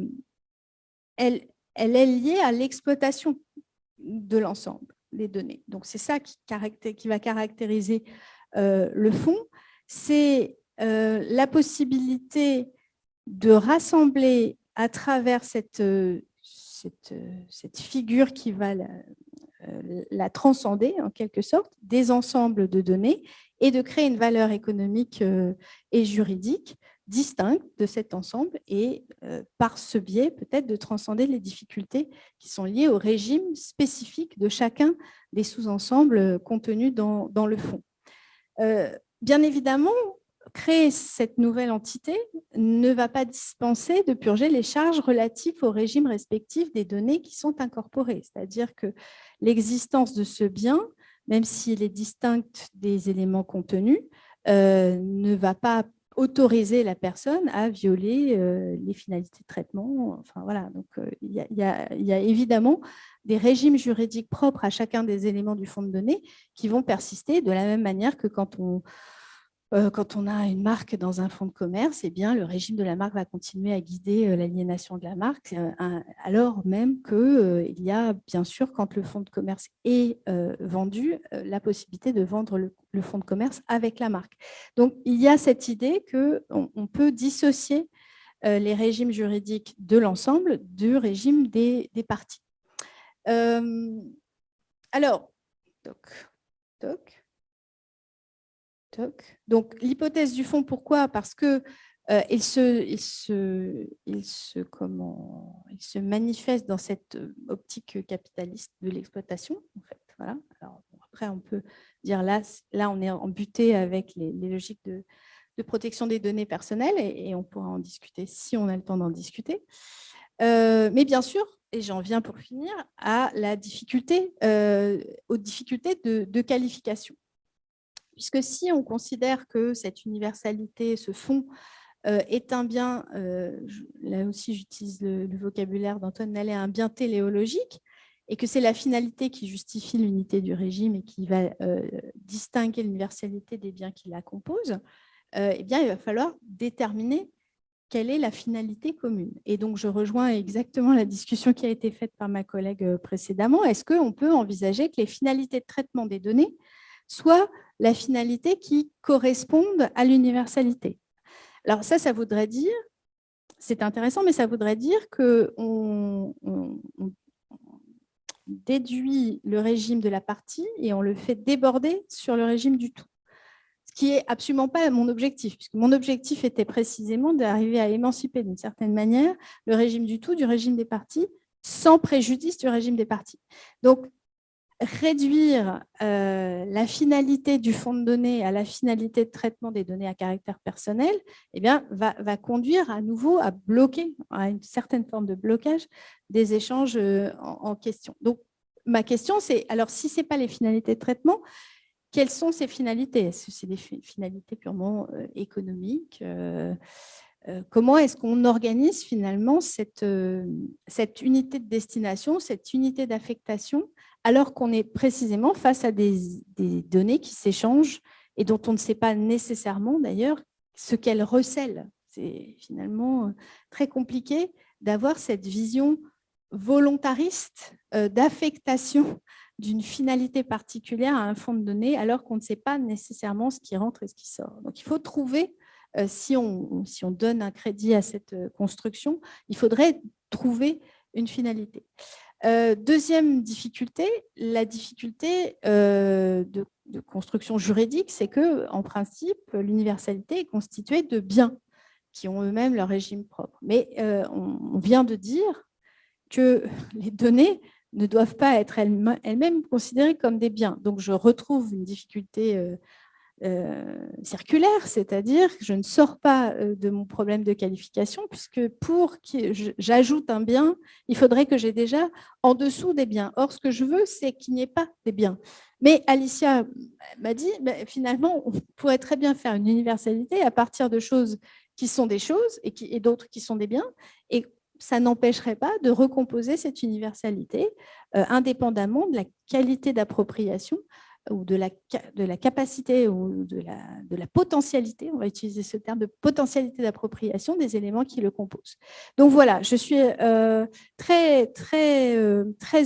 est liée à l'exploitation de l'ensemble des données. Donc, c'est ça qui va caractériser le fonds. C'est la possibilité de rassembler à travers cette figure qui va la transcender, en quelque sorte, des ensembles de données et de créer une valeur économique et juridique distincte de cet ensemble et par ce biais, peut-être, de transcender les difficultés qui sont liées au régime spécifique de chacun des sous-ensembles contenus dans le fonds. Bien évidemment, créer cette nouvelle entité ne va pas dispenser de purger les charges relatives au régime respectif des données qui sont incorporées. C'est-à-dire que l'existence de ce bien, même s'il est distinct des éléments contenus, ne va pas autoriser la personne à violer les finalités de traitement. Enfin, voilà. Donc, il y a évidemment des régimes juridiques propres à chacun des éléments du fonds de données qui vont persister de la même manière que quand on a une marque dans un fonds de commerce, eh bien, le régime de la marque va continuer à guider l'aliénation de la marque, alors même qu'il y a, bien sûr, quand le fonds de commerce est vendu, la possibilité de vendre le fonds de commerce avec la marque. Donc, il y a cette idée qu'on peut dissocier les régimes juridiques de l'ensemble du régime des parties. Alors, donc, l'hypothèse du fonds, pourquoi? Parce que il se manifeste dans cette optique capitaliste de l'exploitation. En fait, voilà. Alors, après, on peut dire là on est embuté avec les logiques de protection des données personnelles et on pourra en discuter si on a le temps d'en discuter. Mais bien sûr, et j'en viens pour finir, à la difficulté, aux difficultés de qualification. Puisque si on considère que cette universalité, ce fonds, est un bien, là aussi j'utilise le vocabulaire d'Antoine Nallet, un bien téléologique, et que c'est la finalité qui justifie l'unité du régime et qui va distinguer l'universalité des biens qui la composent, eh bien, il va falloir déterminer quelle est la finalité commune. Et donc, je rejoins exactement la discussion qui a été faite par ma collègue précédemment. Est-ce qu'on peut envisager que les finalités de traitement des données soient la finalité qui corresponde à l'universalité? Alors ça voudrait dire, c'est intéressant, mais ça voudrait dire qu'on déduit le régime de la partie et on le fait déborder sur le régime du tout. Ce qui n'est absolument pas mon objectif, puisque mon objectif était précisément d'arriver à émanciper d'une certaine manière le régime du tout du régime des parties, sans préjudice du régime des parties. Donc, réduire la finalité du fonds de données à la finalité de traitement des données à caractère personnel, eh bien, va conduire à nouveau à bloquer, à une certaine forme de blocage des échanges en question. Donc, ma question, c'est, alors si ce n'est pas les finalités de traitement, quelles sont ces finalités? Est-ce que c'est des finalités purement économiques? Comment est-ce qu'on organise finalement cette unité de destination, cette unité d'affectation, alors qu'on est précisément face à des données qui s'échangent et dont on ne sait pas nécessairement d'ailleurs ce qu'elles recèlent? C'est finalement très compliqué d'avoir cette vision volontariste d'affectation d'une finalité particulière à un fonds de données, alors qu'on ne sait pas nécessairement ce qui rentre et ce qui sort. Donc, il faut trouver, si on donne un crédit à cette construction, il faudrait trouver une finalité. Deuxième difficulté, la difficulté de construction juridique, c'est qu'en principe, l'universalité est constituée de biens qui ont eux-mêmes leur régime propre. Mais on vient de dire que les données ne doivent pas être elles-mêmes considérées comme des biens. Donc, je retrouve une difficulté circulaire, c'est-à-dire que je ne sors pas de mon problème de qualification, puisque pour que j'ajoute un bien, il faudrait que j'ai déjà en dessous des biens. Or, ce que je veux, c'est qu'il n'y ait pas des biens. Mais Alicia m'a dit, finalement, on pourrait très bien faire une universalité à partir de choses qui sont des choses et d'autres qui sont des biens, et ça n'empêcherait pas de recomposer cette universalité indépendamment de la qualité d'appropriation ou de la capacité ou de la potentialité, on va utiliser ce terme, de potentialité d'appropriation des éléments qui le composent. Donc voilà, je suis très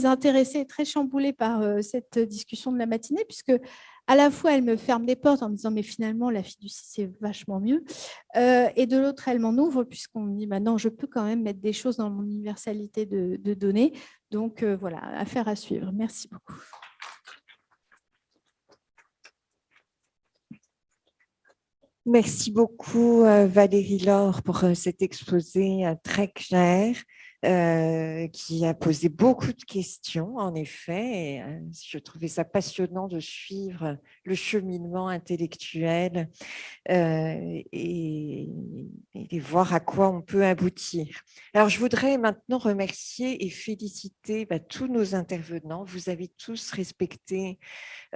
intéressée, très chamboulée par cette discussion de la matinée, puisque à la fois, elle me ferme des portes en me disant « mais finalement, la fiducie, c'est vachement mieux ». Et de l'autre, elle m'en ouvre puisqu'on me dit « non, je peux quand même mettre des choses dans mon universalité de données ». Donc voilà, affaire à suivre. Merci beaucoup. Merci beaucoup Valérie Laure pour cet exposé très clair qui a posé beaucoup de questions en effet. Et, je trouvais ça passionnant de suivre le cheminement intellectuel et voir à quoi on peut aboutir. Alors je voudrais maintenant remercier et féliciter tous nos intervenants. Vous avez tous respecté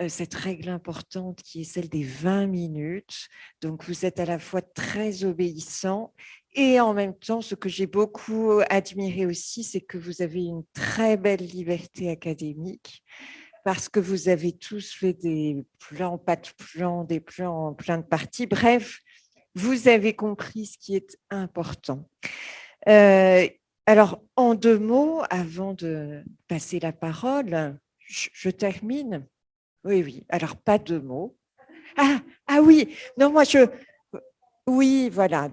cette règle importante qui est celle des 20 minutes. Donc, vous êtes à la fois très obéissants et en même temps, ce que j'ai beaucoup admiré aussi, c'est que vous avez une très belle liberté académique parce que vous avez tous fait des plans, pas de plans, des plans en plein de parties. Bref, vous avez compris ce qui est important. Alors, en 2 mots, avant de passer la parole, je termine. Oui. Alors, pas 2 mots. Ah oui, non, oui, voilà.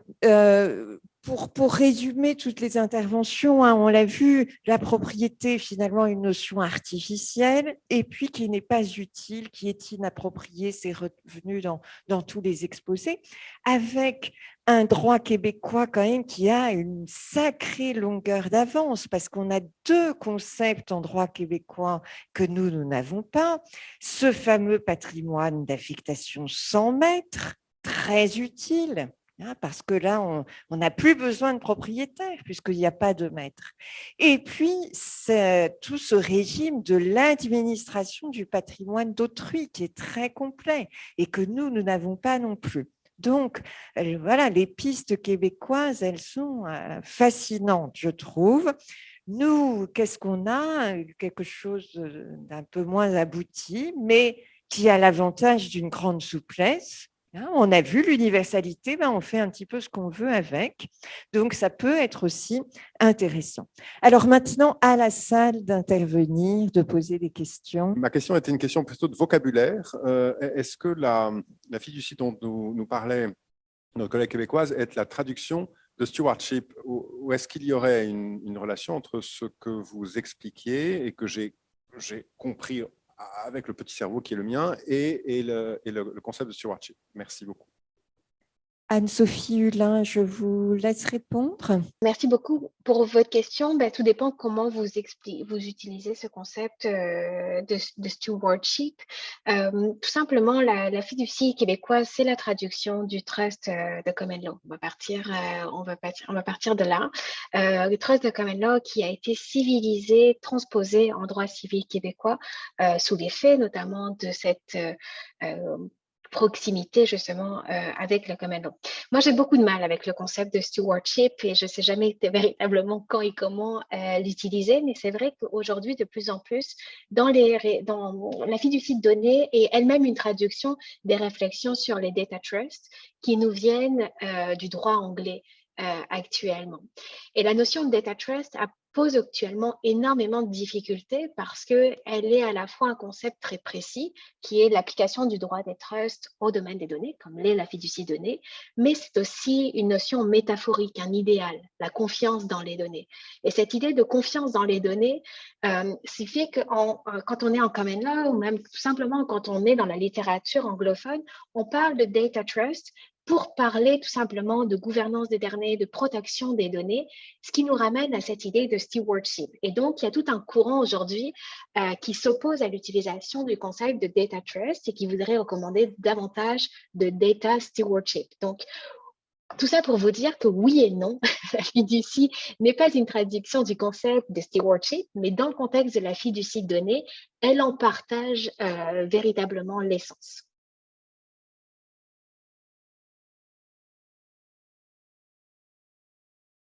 Pour résumer toutes les interventions, on l'a vu, la propriété, finalement, une notion artificielle et puis qui n'est pas utile, qui est inappropriée, c'est revenu dans tous les exposés, avec un droit québécois quand même qui a une sacrée longueur d'avance parce qu'on a 2 concepts en droit québécois que nous n'avons pas. Ce fameux patrimoine d'affectation sans maître, très utile, parce que là, on n'a plus besoin de propriétaire puisqu'il n'y a pas de maître. Et puis, c'est tout ce régime de l'administration du patrimoine d'autrui qui est très complet et que nous n'avons pas non plus. Donc, voilà, les pistes québécoises, elles sont fascinantes, je trouve. Nous, qu'est-ce qu'on a? Quelque chose d'un peu moins abouti, mais qui a l'avantage d'une grande souplesse. On a vu l'universalité, on fait un petit peu ce qu'on veut avec. Donc, ça peut être aussi intéressant. Alors maintenant, à la salle d'intervenir, de poser des questions. Ma question était une question plutôt de vocabulaire. Est-ce que la fiducie dont nous parlait notre collègue québécoise est la traduction de stewardship, ou est-ce qu'il y aurait une relation entre ce que vous expliquiez et que j'ai compris avec le petit cerveau qui est le mien et le concept de stewardship? Merci beaucoup. Anne-Sophie Hulin, je vous laisse répondre. Merci beaucoup pour votre question. Tout dépend comment vous utilisez ce concept de stewardship. Tout simplement, la fiducie québécoise, c'est la traduction du trust de common law. On va partir de là. Le trust de common law qui a été civilisé, transposé en droit civil québécois sous l'effet notamment de cette proximité justement avec le common law. Moi, j'ai beaucoup de mal avec le concept de stewardship et je ne sais jamais véritablement quand et comment l'utiliser, mais c'est vrai qu'aujourd'hui, de plus en plus, dans la fiducie de données est elle-même une traduction des réflexions sur les data trusts qui nous viennent du droit anglais actuellement. Et la notion de data trust pose actuellement énormément de difficultés parce qu'elle est à la fois un concept très précis qui est l'application du droit des trusts au domaine des données, comme l'est la fiducie données, mais c'est aussi une notion métaphorique, un idéal, la confiance dans les données. Et cette idée de confiance dans les données suffit que quand on est en common law ou même tout simplement quand on est dans la littérature anglophone, on parle de data trust pour parler tout simplement de gouvernance des données, de protection des données, ce qui nous ramène à cette idée de stewardship. Et donc, il y a tout un courant aujourd'hui qui s'oppose à l'utilisation du concept de data trust et qui voudrait recommander davantage de data stewardship. Donc, tout ça pour vous dire que oui et non, la fiducie n'est pas une traduction du concept de stewardship, mais dans le contexte de la fiducie donnée, elle en partage véritablement l'essence.